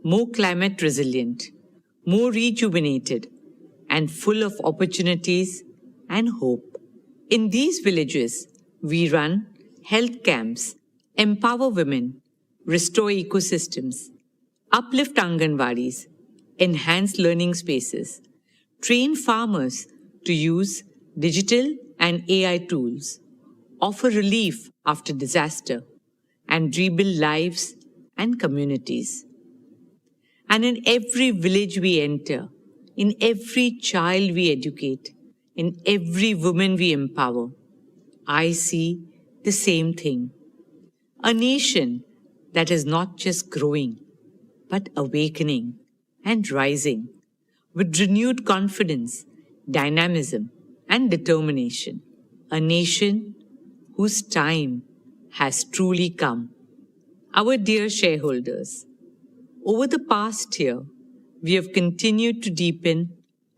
more climate resilient, more rejuvenated, and full of opportunities and hope. In these villages, we run health camps, empower women, restore ecosystems, uplift Anganwadis, enhance learning spaces, train farmers to use digital and AI tools, offer relief after disaster, and rebuild lives and communities. And in every village we enter, in every child we educate, in every woman we empower, I see the same thing. A nation that is not just growing, but awakening and rising with renewed confidence, dynamism, and determination. A nation whose time has truly come. Our dear shareholders, over the past year, we have continued to deepen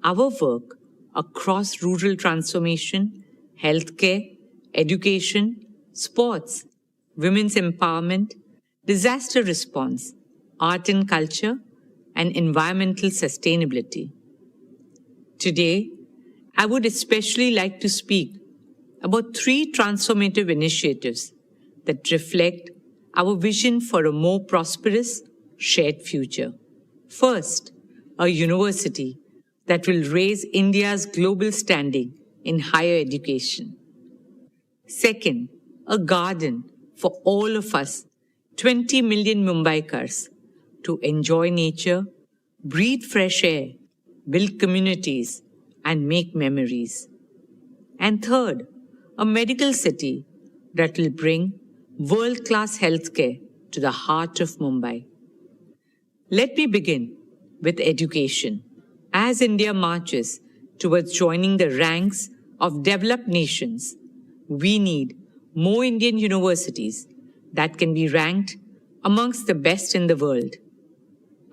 our work across rural transformation, healthcare, education, sports, women's empowerment, disaster response, art and culture, and environmental sustainability. Today, I would especially like to speak about 3 transformative initiatives that reflect our vision for a more prosperous, shared future. First, a university that will raise India's global standing in higher education. Second, a garden for all of us, 20 million Mumbaikars, to enjoy nature, breathe fresh air, build communities, and make memories. And third, a medical city that will bring world-class healthcare to the heart of Mumbai. Let me begin with education. As India marches towards joining the ranks of developed nations, we need more Indian universities that can be ranked amongst the best in the world.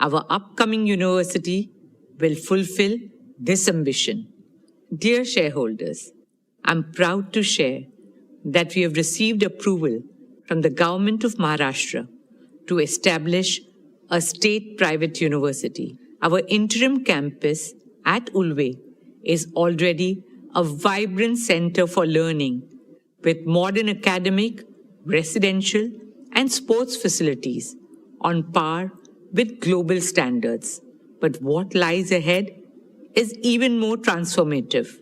Our upcoming university will fulfill this ambition. Dear shareholders, I'm proud to share that we have received approval from the Government of Maharashtra to establish a state-private university. Our interim campus at Ulve is already a vibrant center for learning with modern academic, residential, and sports facilities on par with global standards. But what lies ahead is even more transformative.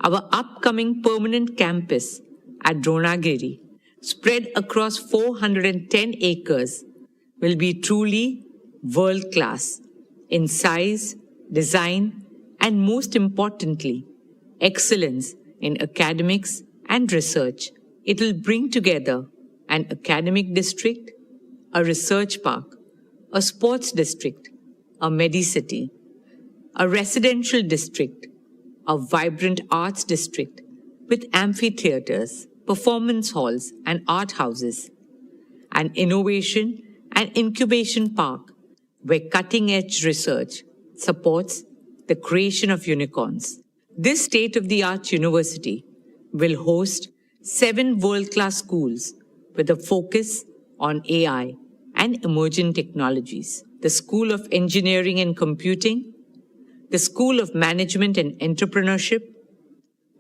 Our upcoming permanent campus at Dronagiri, spread across 410 acres, will be truly world-class in size, design, and most importantly, excellence in academics and research. It will bring together an academic district, a research park, a sports district, a medicity, a residential district, a vibrant arts district with amphitheaters, performance halls, and art houses, an innovation and incubation park where cutting-edge research supports the creation of unicorns. This state-of-the-art university will host 7 world-class schools with a focus on AI and emerging technologies. The School of Engineering and Computing, the School of Management and Entrepreneurship,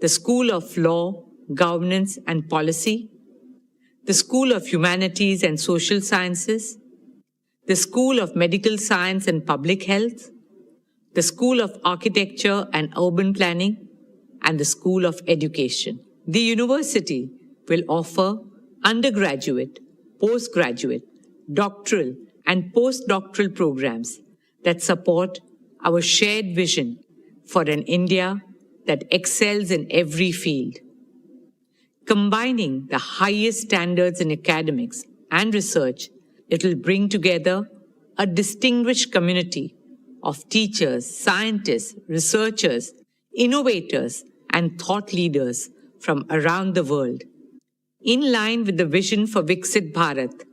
the School of Law, Governance and Policy, the School of Humanities and Social Sciences, the School of Medical Science and Public Health, the School of Architecture and Urban Planning, and the School of Education. The university will offer undergraduate, postgraduate, doctoral, and postdoctoral programs that support our shared vision for an India that excels in every field. Combining the highest standards in academics and research, it will bring together a distinguished community of teachers, scientists, researchers, innovators, and thought leaders from around the world. In line with the vision for Viksit Bharat,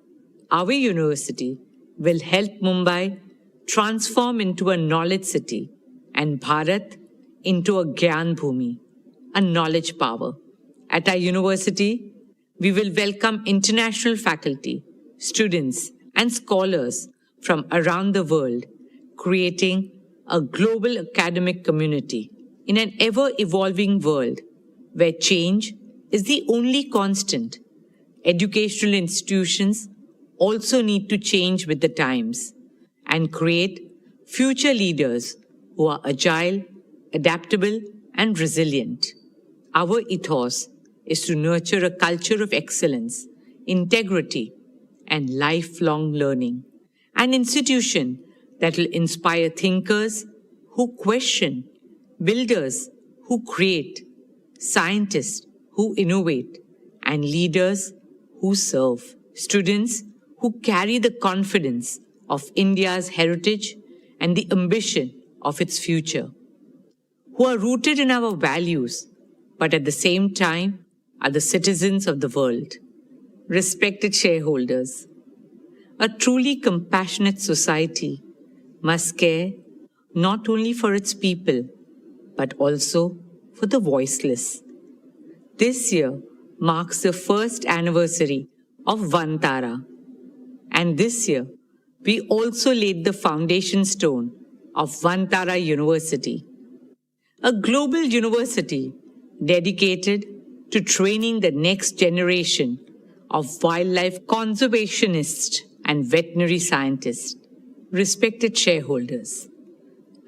our university will help Mumbai transform into a knowledge city and Bharat into a Gyan Bhumi, a knowledge power. At our university, we will welcome international faculty, students, and scholars from around the world, creating a global academic community in an ever-evolving world where change is the only constant. Educational institutions also need to change with the times and create future leaders who are agile, adaptable, and resilient. Our ethos is to nurture a culture of excellence, integrity, and lifelong learning. An institution that will inspire thinkers who question, builders who create, scientists who innovate, and leaders who serve. Students who carry the confidence of India's heritage and the ambition of its future. Who are rooted in our values, but at the same time are the citizens of the world. Respected shareholders, a truly compassionate society must care not only for its people, but also for the voiceless. This year marks the first anniversary of Vantara, and this year we also laid the foundation stone of Vantara University, a global university dedicated to training the next generation of wildlife conservationists and veterinary scientists. Respected shareholders,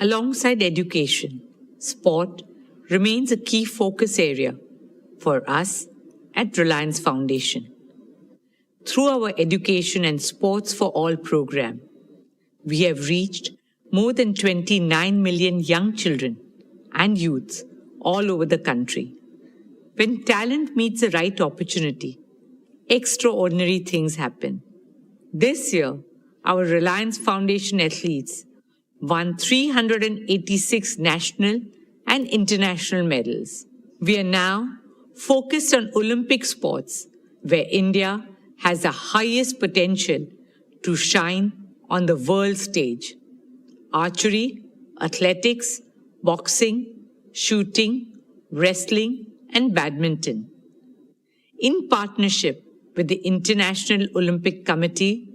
alongside education, sport remains a key focus area for us at Reliance Foundation. Through our Education and Sports for All program, we have reached more than 29 million young children and youths all over the country. When talent meets the right opportunity, extraordinary things happen. This year, our Reliance Foundation athletes won 386 national and international medals. We are now focused on Olympic sports, where India has the highest potential to shine on the world stage. Archery, athletics, boxing, shooting, wrestling, and badminton. In partnership with the International Olympic Committee,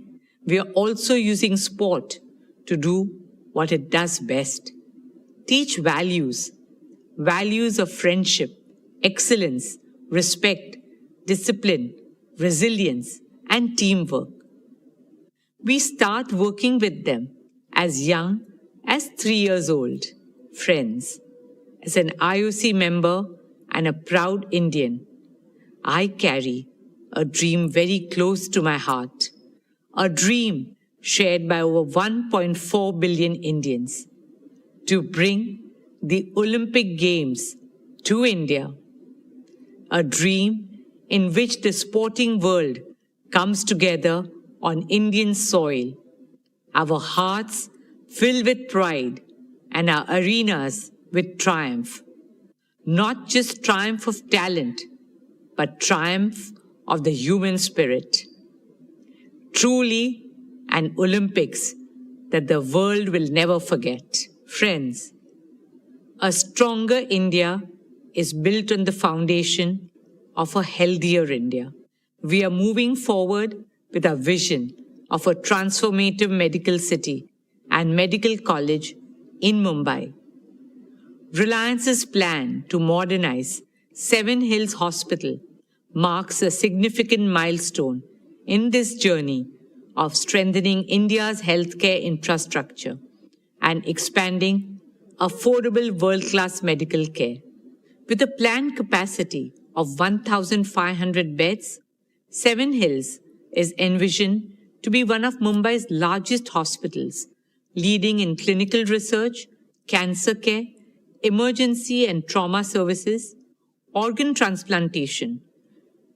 we are also using sport to do what it does best. Teach values of friendship, excellence, respect, discipline, resilience, and teamwork. We start working with them as young as 3 years old. Friends, as an IOC member and a proud Indian, I carry a dream very close to my heart, a dream shared by over 1.4 billion Indians, to bring the Olympic Games to India, a dream in which the sporting world comes together on Indian soil, our hearts filled with pride and our arenas with triumph. Not just triumph of talent, but triumph of the human spirit. Truly an Olympics that the world will never forget. Friends, a stronger India is built on the foundation of a healthier India. We are moving forward with our vision of a transformative medical city and medical college in Mumbai. Reliance's plan to modernize Seven Hills Hospital marks a significant milestone in this journey of strengthening India's healthcare infrastructure and expanding affordable world-class medical care. With a planned capacity of 1,500 beds, Seven Hills is envisioned to be one of Mumbai's largest hospitals, leading in clinical research, cancer care, emergency and trauma services, organ transplantation,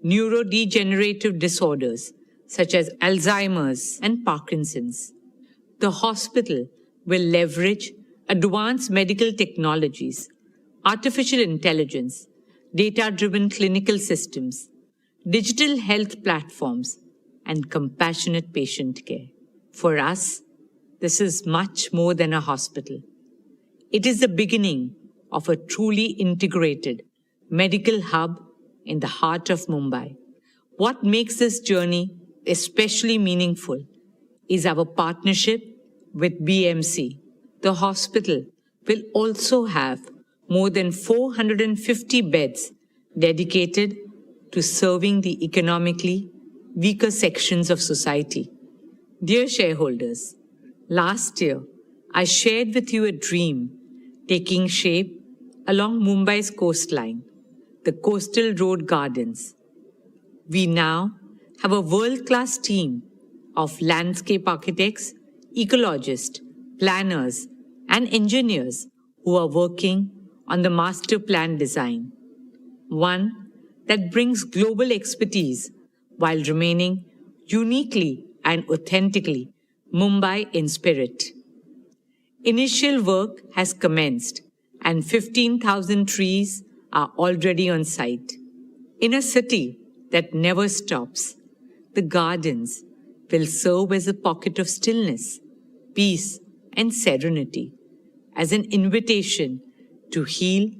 neurodegenerative disorders such as Alzheimer's and Parkinson's. The hospital will leverage advanced medical technologies, artificial intelligence, data-driven clinical systems, digital health platforms, and compassionate patient care. For us, this is much more than a hospital. It is the beginning of a truly integrated medical hub in the heart of Mumbai. What makes this journey especially meaningful is our partnership with BMC. The hospital will also have more than 450 beds dedicated to serving the economically weaker sections of society. Dear shareholders, last year I shared with you a dream taking shape along Mumbai's coastline, the Coastal Road Gardens. We now have a world-class team of landscape architects, ecologists, planners, and engineers who are working on the master plan design, one that brings global expertise while remaining uniquely and authentically Mumbai in spirit. Initial work has commenced and 15,000 trees are already on site. In a city that never stops, the gardens will serve as a pocket of stillness, peace, and serenity, as an invitation to heal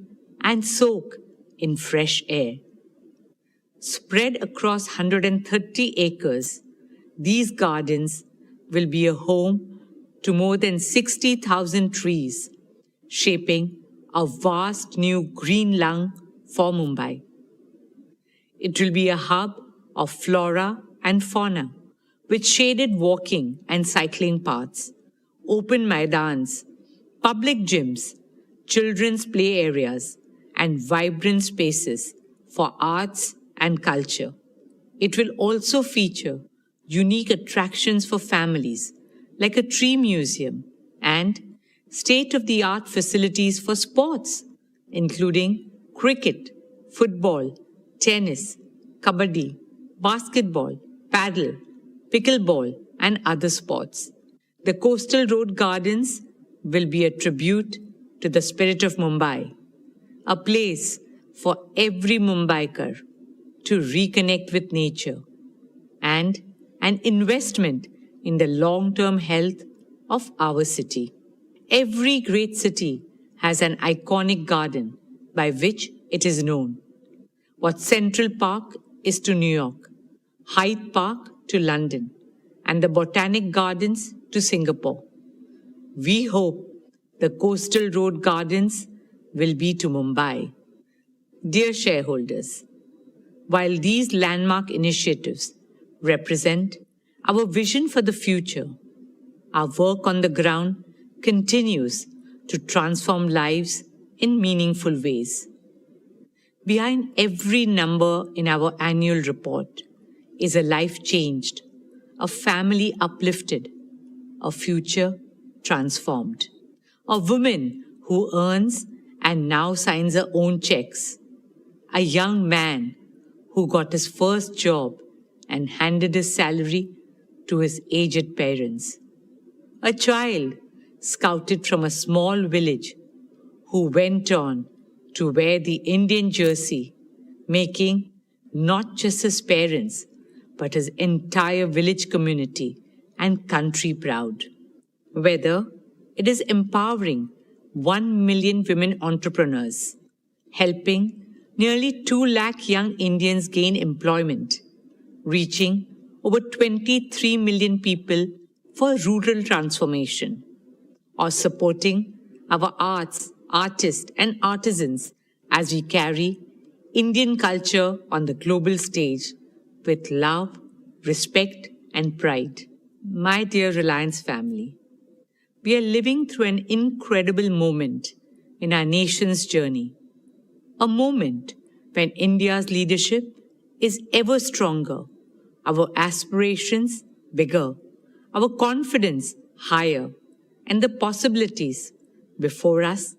and soak in fresh air. Spread across 130 acres, these gardens will be a home to more than 60,000 trees, shaping a vast new green lung for Mumbai. It will be a hub of flora and fauna, with shaded walking and cycling paths, open maidans, public gyms, children's play areas, and vibrant spaces for arts and culture. It will also feature unique attractions for families, like a tree museum and state-of-the-art facilities for sports, including cricket, football, tennis, kabaddi, basketball, paddle, pickleball, and other sports. The Coastal Road Gardens will be a tribute to the spirit of Mumbai, a place for every Mumbaikar to reconnect with nature, and an investment in the long-term health of our city. Every great city has an iconic garden by which it is known. What Central Park is to New York, Hyde Park to London, and the Botanic Gardens to Singapore. We hope the Coastal Road Gardens will be to Mumbai. Dear shareholders, while these landmark initiatives represent our vision for the future, our work on the ground continues to transform lives in meaningful ways. Behind every number in our annual report is a life changed, a family uplifted, a future transformed, a woman who earns and now signs her own checks, a young man who got his first job and handed his salary to his aged parents, a child scouted from a small village who went on to wear the Indian jersey, making not just his parents, but his entire village community and country proud. Whether it is empowering 1 million women entrepreneurs, helping nearly 2 lakh young Indians gain employment, reaching over 23 million people for rural transformation, or supporting our arts, artists, and artisans as we carry Indian culture on the global stage with love, respect, and pride. My dear Reliance family, we are living through an incredible moment in our nation's journey, a moment when India's leadership is ever stronger, our aspirations bigger, our confidence higher, and the possibilities before us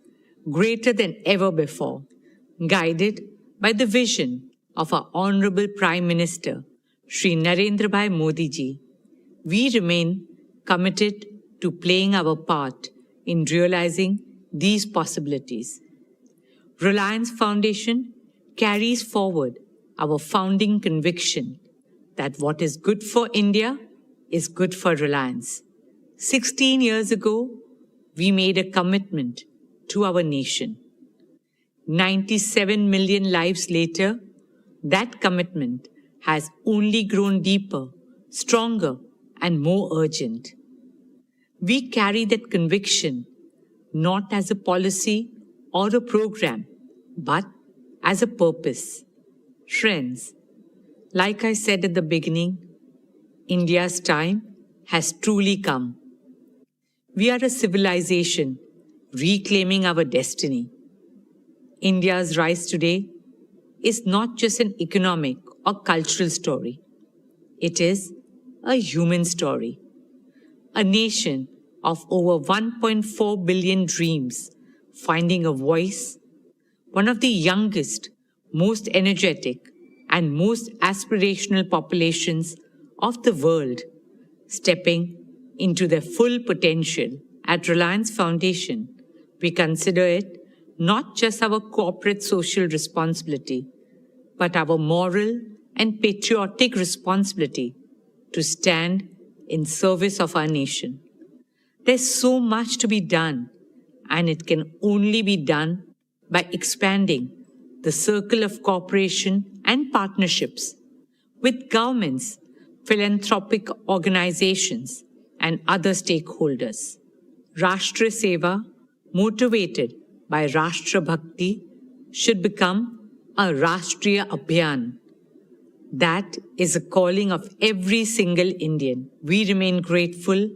greater than ever before. Guided by the vision of our Honorable Prime Minister, Shri Narendra Bhai Modi ji, we remain committed to playing our part in realizing these possibilities. Reliance Foundation carries forward our founding conviction that what is good for India is good for Reliance. 16 years ago, we made a commitment to our nation. 97 million lives later, that commitment has only grown deeper, stronger, and more urgent. We carry that conviction not as a policy or a program, but as a purpose. Friends, like I said at the beginning, India's time has truly come. We are a civilization reclaiming our destiny. India's rise today is not just an economic or cultural story. It is a human story. A nation of over 1.4 billion dreams finding a voice, one of the youngest, most energetic, and most aspirational populations of the world, stepping into their full potential. At Reliance Foundation, we consider it not just our corporate social responsibility, but our moral and patriotic responsibility to stand in service of our nation. There's so much to be done, and it can only be done by expanding the circle of cooperation and partnerships with governments, philanthropic organizations, and other stakeholders. Rashtra Seva, motivated by Rashtra Bhakti, should become a Rashtriya Abhiyan. That is a calling of every single Indian. We remain grateful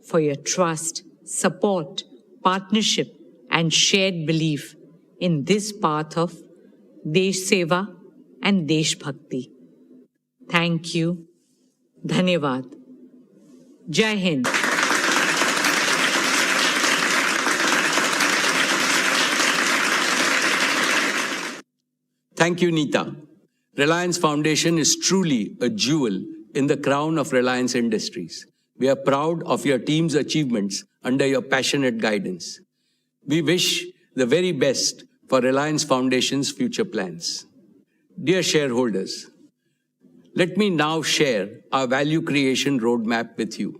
for your trust, support, partnership, and shared belief in this path of Desh Seva and Desh Bhakti. Thank you. Dhanyavad. Jai Hind. Thank you, Neeta. Reliance Foundation is truly a jewel in the crown of Reliance Industries. We are proud of your team's achievements under your passionate guidance. We wish the very best for Reliance Foundation's future plans. Dear shareholders, let me now share our value creation roadmap with you.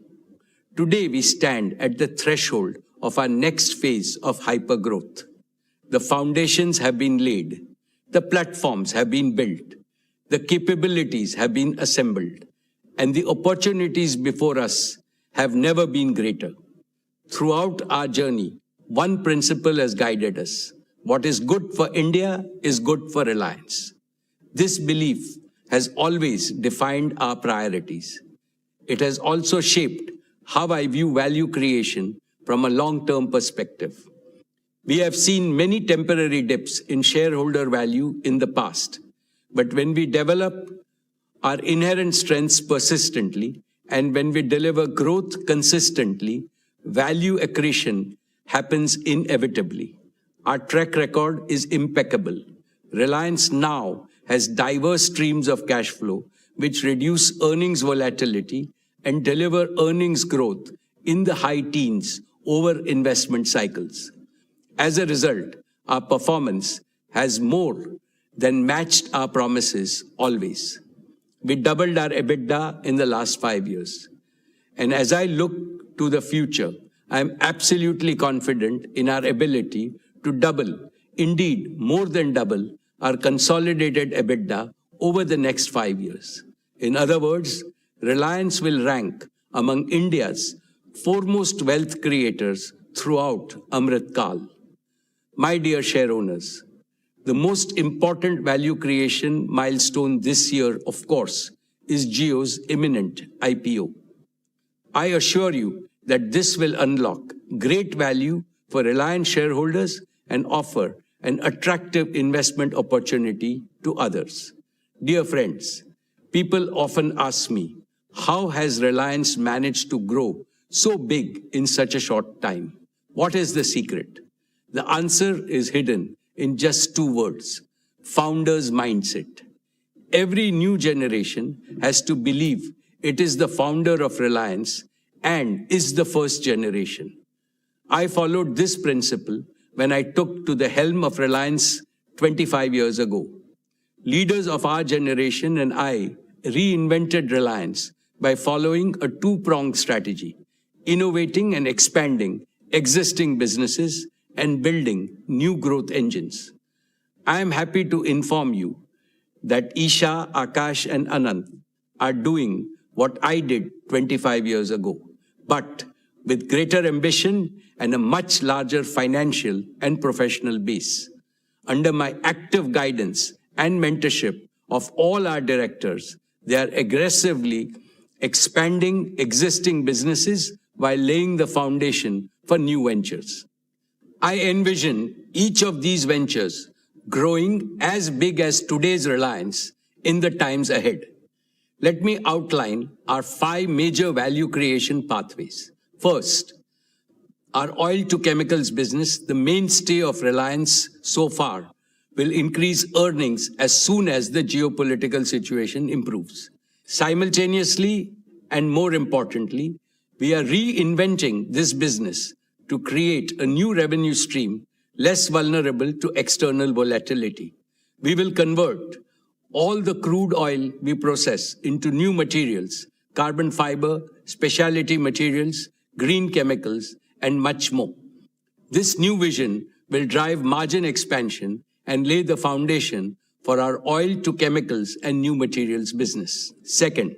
Today, we stand at the threshold of our next phase of hypergrowth. The foundations have been laid. The platforms have been built. The capabilities have been assembled. And the opportunities before us have never been greater. Throughout our journey, one principle has guided us. What is good for India is good for Reliance. This belief has always defined our priorities. It has also shaped how I view value creation from a long-term perspective. We have seen many temporary dips in shareholder value in the past, but when we develop our inherent strengths persistently and when we deliver growth consistently, value accretion happens inevitably. Our track record is impeccable. Reliance now has diverse streams of cash flow which reduce earnings volatility and deliver earnings growth in the high teens over investment cycles. As a result, our performance has more than matched our promises always. We doubled our EBITDA in the last 5 years. And as I look to the future, I am absolutely confident in our ability to double, indeed more than double, our consolidated EBITDA over the next 5 years. In other words, Reliance will rank among India's foremost wealth creators throughout Amrit Kal. My dear shareowners, the most important value creation milestone this year, of course, is Jio's imminent IPO. I assure you that this will unlock great value for Reliance shareholders and offer an attractive investment opportunity to others. Dear friends, people often ask me, how has Reliance managed to grow so big in such a short time? What is the secret? The answer is hidden in just 2 words: founder's mindset. Every new generation has to believe it is the founder of Reliance and is the first generation. I followed this principle when I took to the helm of Reliance 25 years ago. Leaders of our generation and I reinvented Reliance by following a 2-pronged strategy: innovating and expanding existing businesses and building new growth engines. I am happy to inform you that Isha, Akash, and Anant are doing what I did 25 years ago, but with greater ambition and a much larger financial and professional base. Under my active guidance and mentorship of all our directors, they are aggressively expanding existing businesses while laying the foundation for new ventures. I envision each of these ventures growing as big as today's Reliance in the times ahead. Let me outline our 5 major value creation pathways. First, our oil to chemicals business, the mainstay of Reliance so far, will increase earnings as soon as the geopolitical situation improves. Simultaneously, and more importantly, we are reinventing this business to create a new revenue stream less vulnerable to external volatility. We will convert all the crude oil we process into new materials, carbon fiber, specialty materials, green chemicals, and much more. This new vision will drive margin expansion and lay the foundation for our oil to chemicals and new materials business. Second,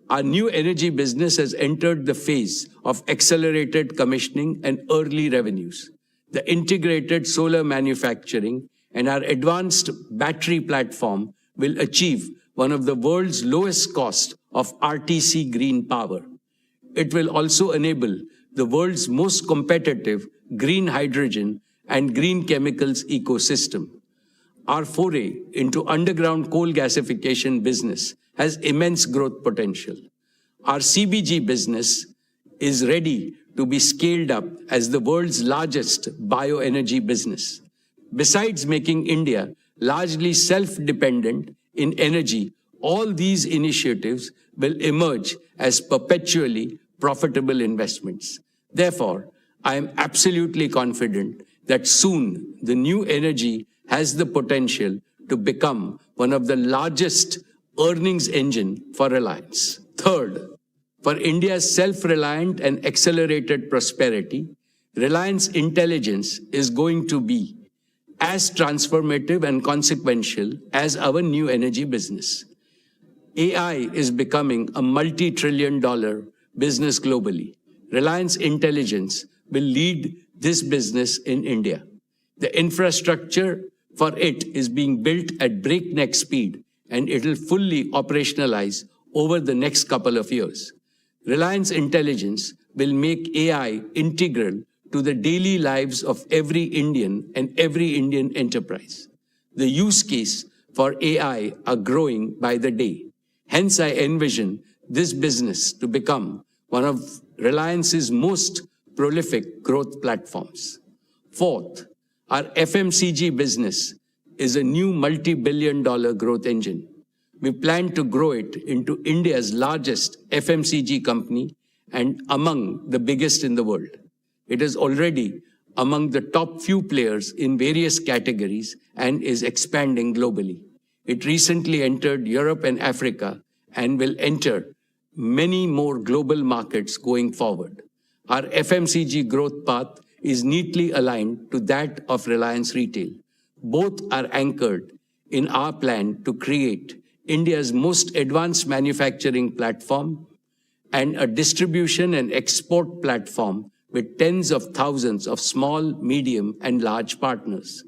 our new energy business has entered the phase of accelerated commissioning and early revenues. The integrated solar manufacturing and our advanced battery platform will achieve one of the world's lowest cost of RTC green power. It will also enable the world's most competitive green hydrogen and green chemicals ecosystem. Our foray into underground coal gasification business has immense growth potential. Our CBG business is ready to be scaled up as the world's largest bioenergy business. Besides making India largely self-dependent in energy, all these initiatives will emerge as perpetually profitable investments. Therefore, I am absolutely confident that soon the new energy has the potential to become one of the largest earnings engine for Reliance. Third, for India's self-reliant and accelerated prosperity, Reliance Intelligence is going to be as transformative and consequential as our new energy business. AI is becoming a multi-trillion-dollar business globally. Reliance Intelligence will lead this business in India. The infrastructure for it is being built at breakneck speed, and it will fully operationalize over the next couple of years. Reliance Intelligence will make AI integral to the daily lives of every Indian and every Indian enterprise. The use case for AI are growing by the day. Hence, I envision this business to become one of Reliance's most prolific growth platforms. Fourth, our FMCG business is a new multi-billion-dollar growth engine. We plan to grow it into India's largest FMCG company and among the biggest in the world. It is already among the top few players in various categories and is expanding globally. It recently entered Europe and Africa and will enter many more global markets going forward. Our FMCG growth path is neatly aligned to that of Reliance Retail. Both are anchored in our plan to create India's most advanced manufacturing platform and a distribution and export platform with tens of thousands of small, medium, and large partners.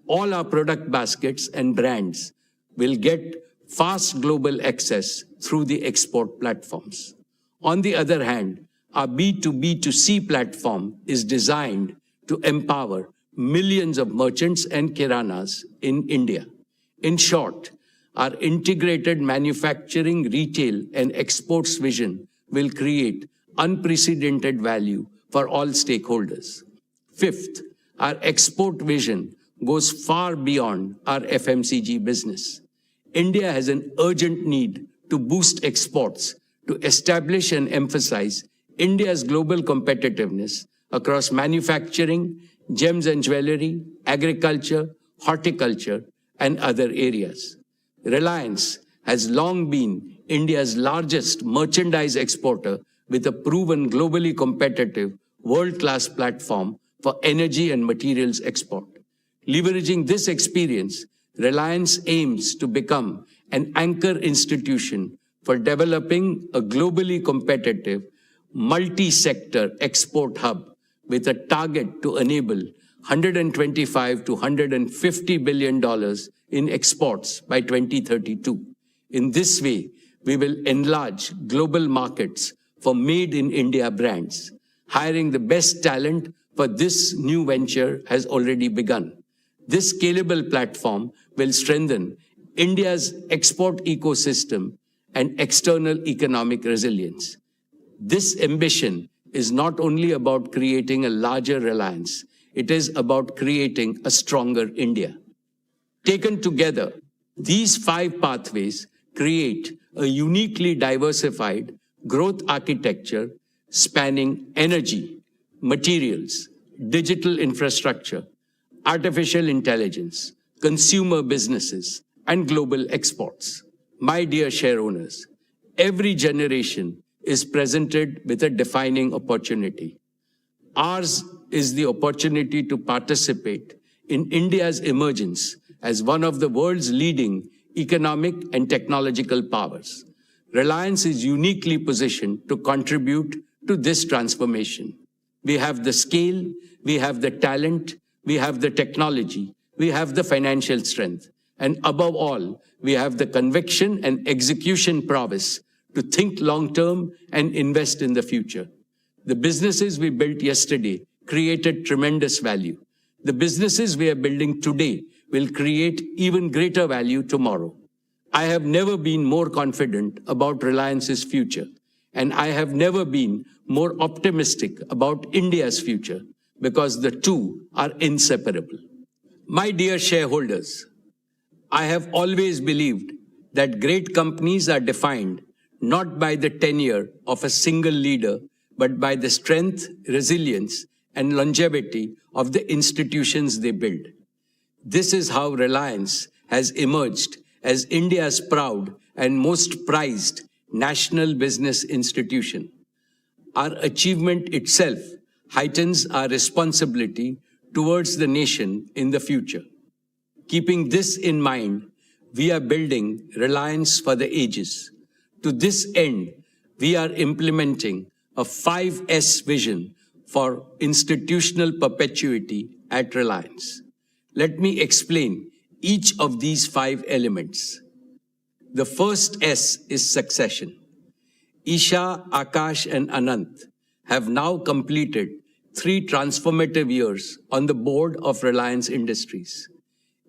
All our product baskets and brands will get fast global access through the export platforms. On the other hand, our B2B2C platform is designed to empower millions of merchants and kiranas in India. In short, our integrated manufacturing, retail, and exports vision will create unprecedented value for all stakeholders. Fifth, our export vision goes far beyond our FMCG business. India has an urgent need to boost exports to establish and emphasize India's global competitiveness across manufacturing, gems and jewelry, agriculture, horticulture, and other areas. Reliance has long been India's largest merchandise exporter with a proven globally competitive world-class platform for energy and materials export. Leveraging this experience, Reliance aims to become an anchor institution for developing a globally competitive, multi-sector export hub with a target to enable $125 to $150 billion in exports by 2032. In this way, we will enlarge global markets for made-in-India brands. Hiring the best talent for this new venture has already begun. This scalable platform will strengthen India's export ecosystem and external economic resilience. This ambition is not only about creating a larger Reliance, it is about creating a stronger India. Taken together, these 5 pathways create a uniquely diversified growth architecture spanning energy, materials, digital infrastructure, artificial intelligence, consumer businesses, and global exports. My dear shareowners, every generation is presented with a defining opportunity. Ours is the opportunity to participate in India's emergence as one of the world's leading economic and technological powers. Reliance is uniquely positioned to contribute to this transformation. We have the scale, we have the talent, we have the technology, we have the financial strength, and above all, we have the conviction and execution prowess to think long-term and invest in the future. The businesses we built yesterday created tremendous value. The businesses we are building today will create even greater value tomorrow. I have never been more confident about Reliance's future, and I have never been more optimistic about India's future, because the two are inseparable. My dear shareholders, I have always believed that great companies are defined not by the tenure of a single leader, but by the strength, resilience, and longevity of the institutions they build. This is how Reliance has emerged as India's proud and most prized national business institution. Our achievement itself heightens our responsibility towards the nation in the future. Keeping this in mind, we are building Reliance for the ages. To this end, we are implementing a 5S vision for institutional perpetuity at Reliance. Let me explain each of these 5 elements. The first S is succession. Isha, Akash, and Anant have now completed 3 transformative years on the board of Reliance Industries.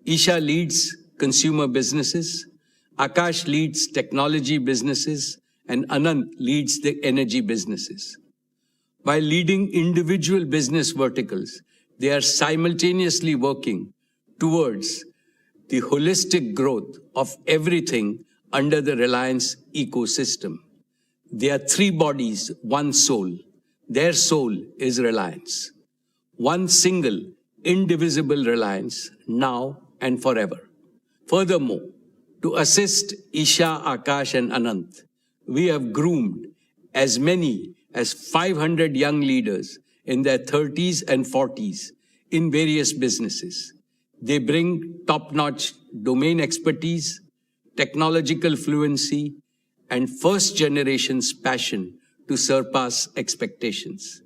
Isha leads consumer businesses, Akash leads technology businesses, and Anant leads the energy businesses. While leading individual business verticals, they are simultaneously working towards the holistic growth of everything under the Reliance ecosystem. They are 3 bodies, 1 soul. Their soul is Reliance. One single, indivisible Reliance, now and forever. Furthermore, to assist Isha, Akash, and Anant, we have groomed as many as 500 young leaders in their 30s and 40s in various businesses. They bring top-notch domain expertise, technological fluency, and first-generation's passion to surpass expectations.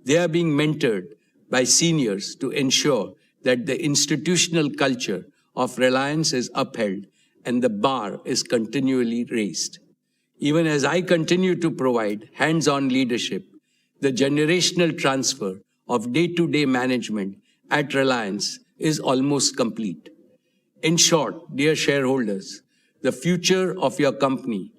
They are being mentored by seniors to ensure that the institutional culture of Reliance is upheld and the bar is continually raised. Even as I continue to provide hands-on leadership, the generational transfer of day-to-day management at Reliance is almost complete. In short, dear shareholders, the future of your company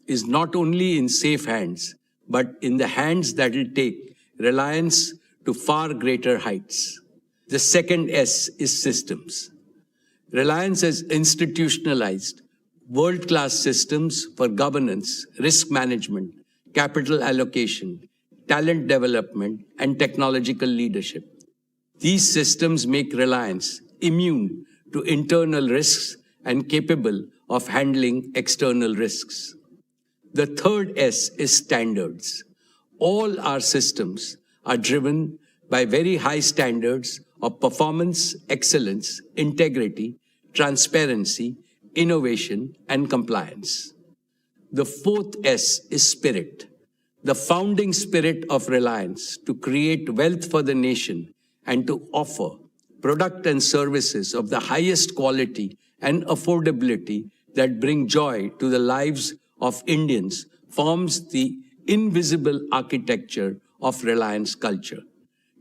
is not only in safe hands, but in the hands that will take Reliance to far greater heights. The second S is systems. Reliance has institutionalized world-class systems for governance, risk management, capital allocation, talent development, and technological leadership. These systems make Reliance immune to internal risks and capable of handling external risks. The third S is standards. All our systems are driven by very high standards of performance, excellence, integrity, transparency, innovation, and compliance. The fourth S is spirit. The founding spirit of Reliance to create wealth for the nation and to offer product and services of the highest quality and affordability that bring joy to the lives of Indians forms the invisible architecture of Reliance culture.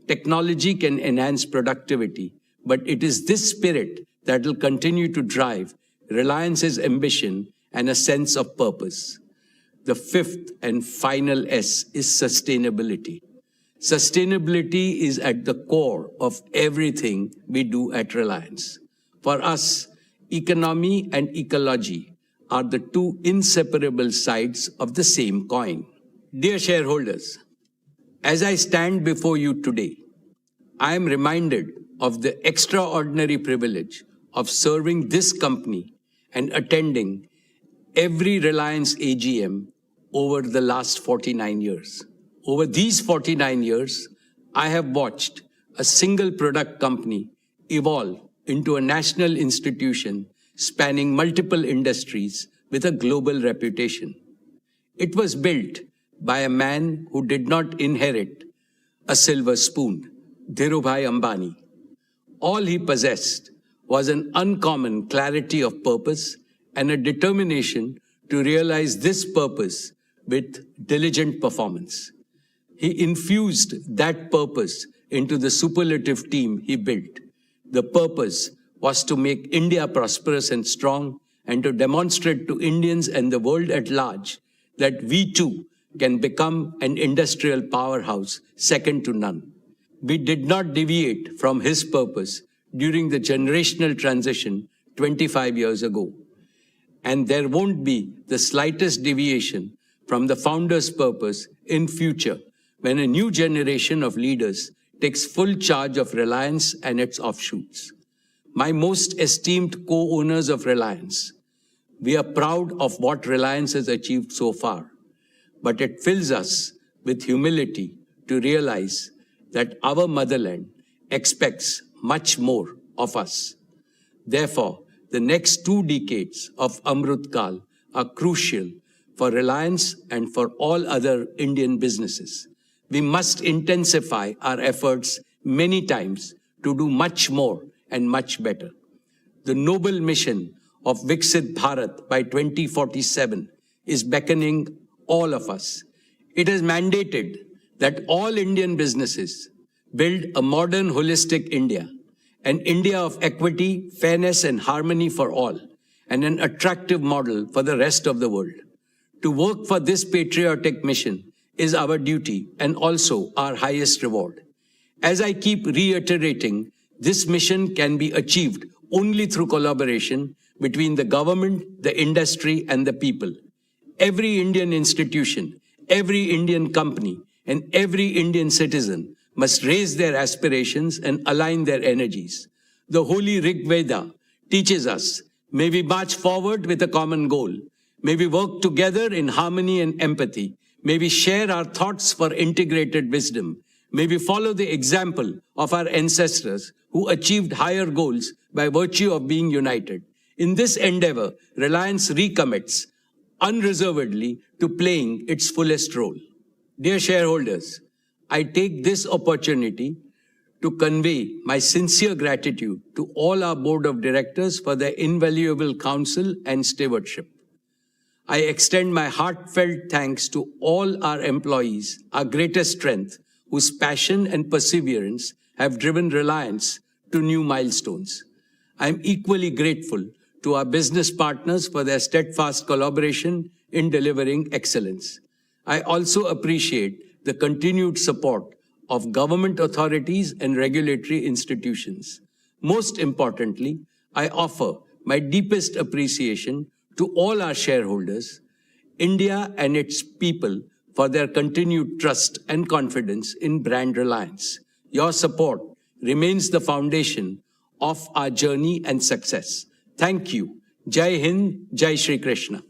Technology can enhance productivity, but it is this spirit that will continue to drive Reliance's ambition and a sense of purpose. The fifth and final S is sustainability. Sustainability is at the core of everything we do at Reliance. For us, economy and ecology are the two inseparable sides of the same coin. Dear shareholders, as I stand before you today, I am reminded of the extraordinary privilege of serving this company and attending every Reliance AGM over the last 49 years. Over these 49 years, I have watched a single product company evolve into a national institution spanning multiple industries with a global reputation. It was built by a man who did not inherit a silver spoon, Dhirubhai Ambani. All he possessed was an uncommon clarity of purpose and a determination to realize this purpose with diligent performance. He infused that purpose into the superlative team he built. The purpose was to make India prosperous and strong and to demonstrate to Indians and the world at large that we too can become an industrial powerhouse second to none. We did not deviate from his purpose during the generational transition 25 years ago. And there won't be the slightest deviation from the founder's purpose in future when a new generation of leaders takes full charge of Reliance and its offshoots. My most esteemed co-owners of Reliance, we are proud of what Reliance has achieved so far, but it fills us with humility to realize that our motherland expects much more of us. Therefore, the next 2 decades of Amrut Kal are crucial for Reliance and for all other Indian businesses. We must intensify our efforts many times to do much more and much better. The noble mission of Viksit Bharat by 2047 is beckoning all of us. It has mandated that all Indian businesses build a modern, holistic India, an India of equity, fairness, and harmony for all, and an attractive model for the rest of the world. To work for this patriotic mission is our duty and also our highest reward. As I keep reiterating, this mission can be achieved only through collaboration between the government, the industry, and the people. Every Indian institution, every Indian company, and every Indian citizen must raise their aspirations and align their energies. The holy Rig Veda teaches us, may we march forward with a common goal. May we work together in harmony and empathy. May we share our thoughts for integrated wisdom. May we follow the example of our ancestors who achieved higher goals by virtue of being united. In this endeavor, Reliance recommits unreservedly to playing its fullest role. Dear shareholders, I take this opportunity to convey my sincere gratitude to all our board of directors for their invaluable counsel and stewardship. I extend my heartfelt thanks to all our employees, our greatest strength, whose passion and perseverance have driven Reliance to new milestones. I am equally grateful to our business partners for their steadfast collaboration in delivering excellence. I also appreciate the continued support of government authorities and regulatory institutions. Most importantly, I offer my deepest appreciation to all our shareholders, India and its people, for their continued trust and confidence in brand Reliance. Your support remains the foundation of our journey and success. Thank you. Jai Hind, Jai Shri Krishna.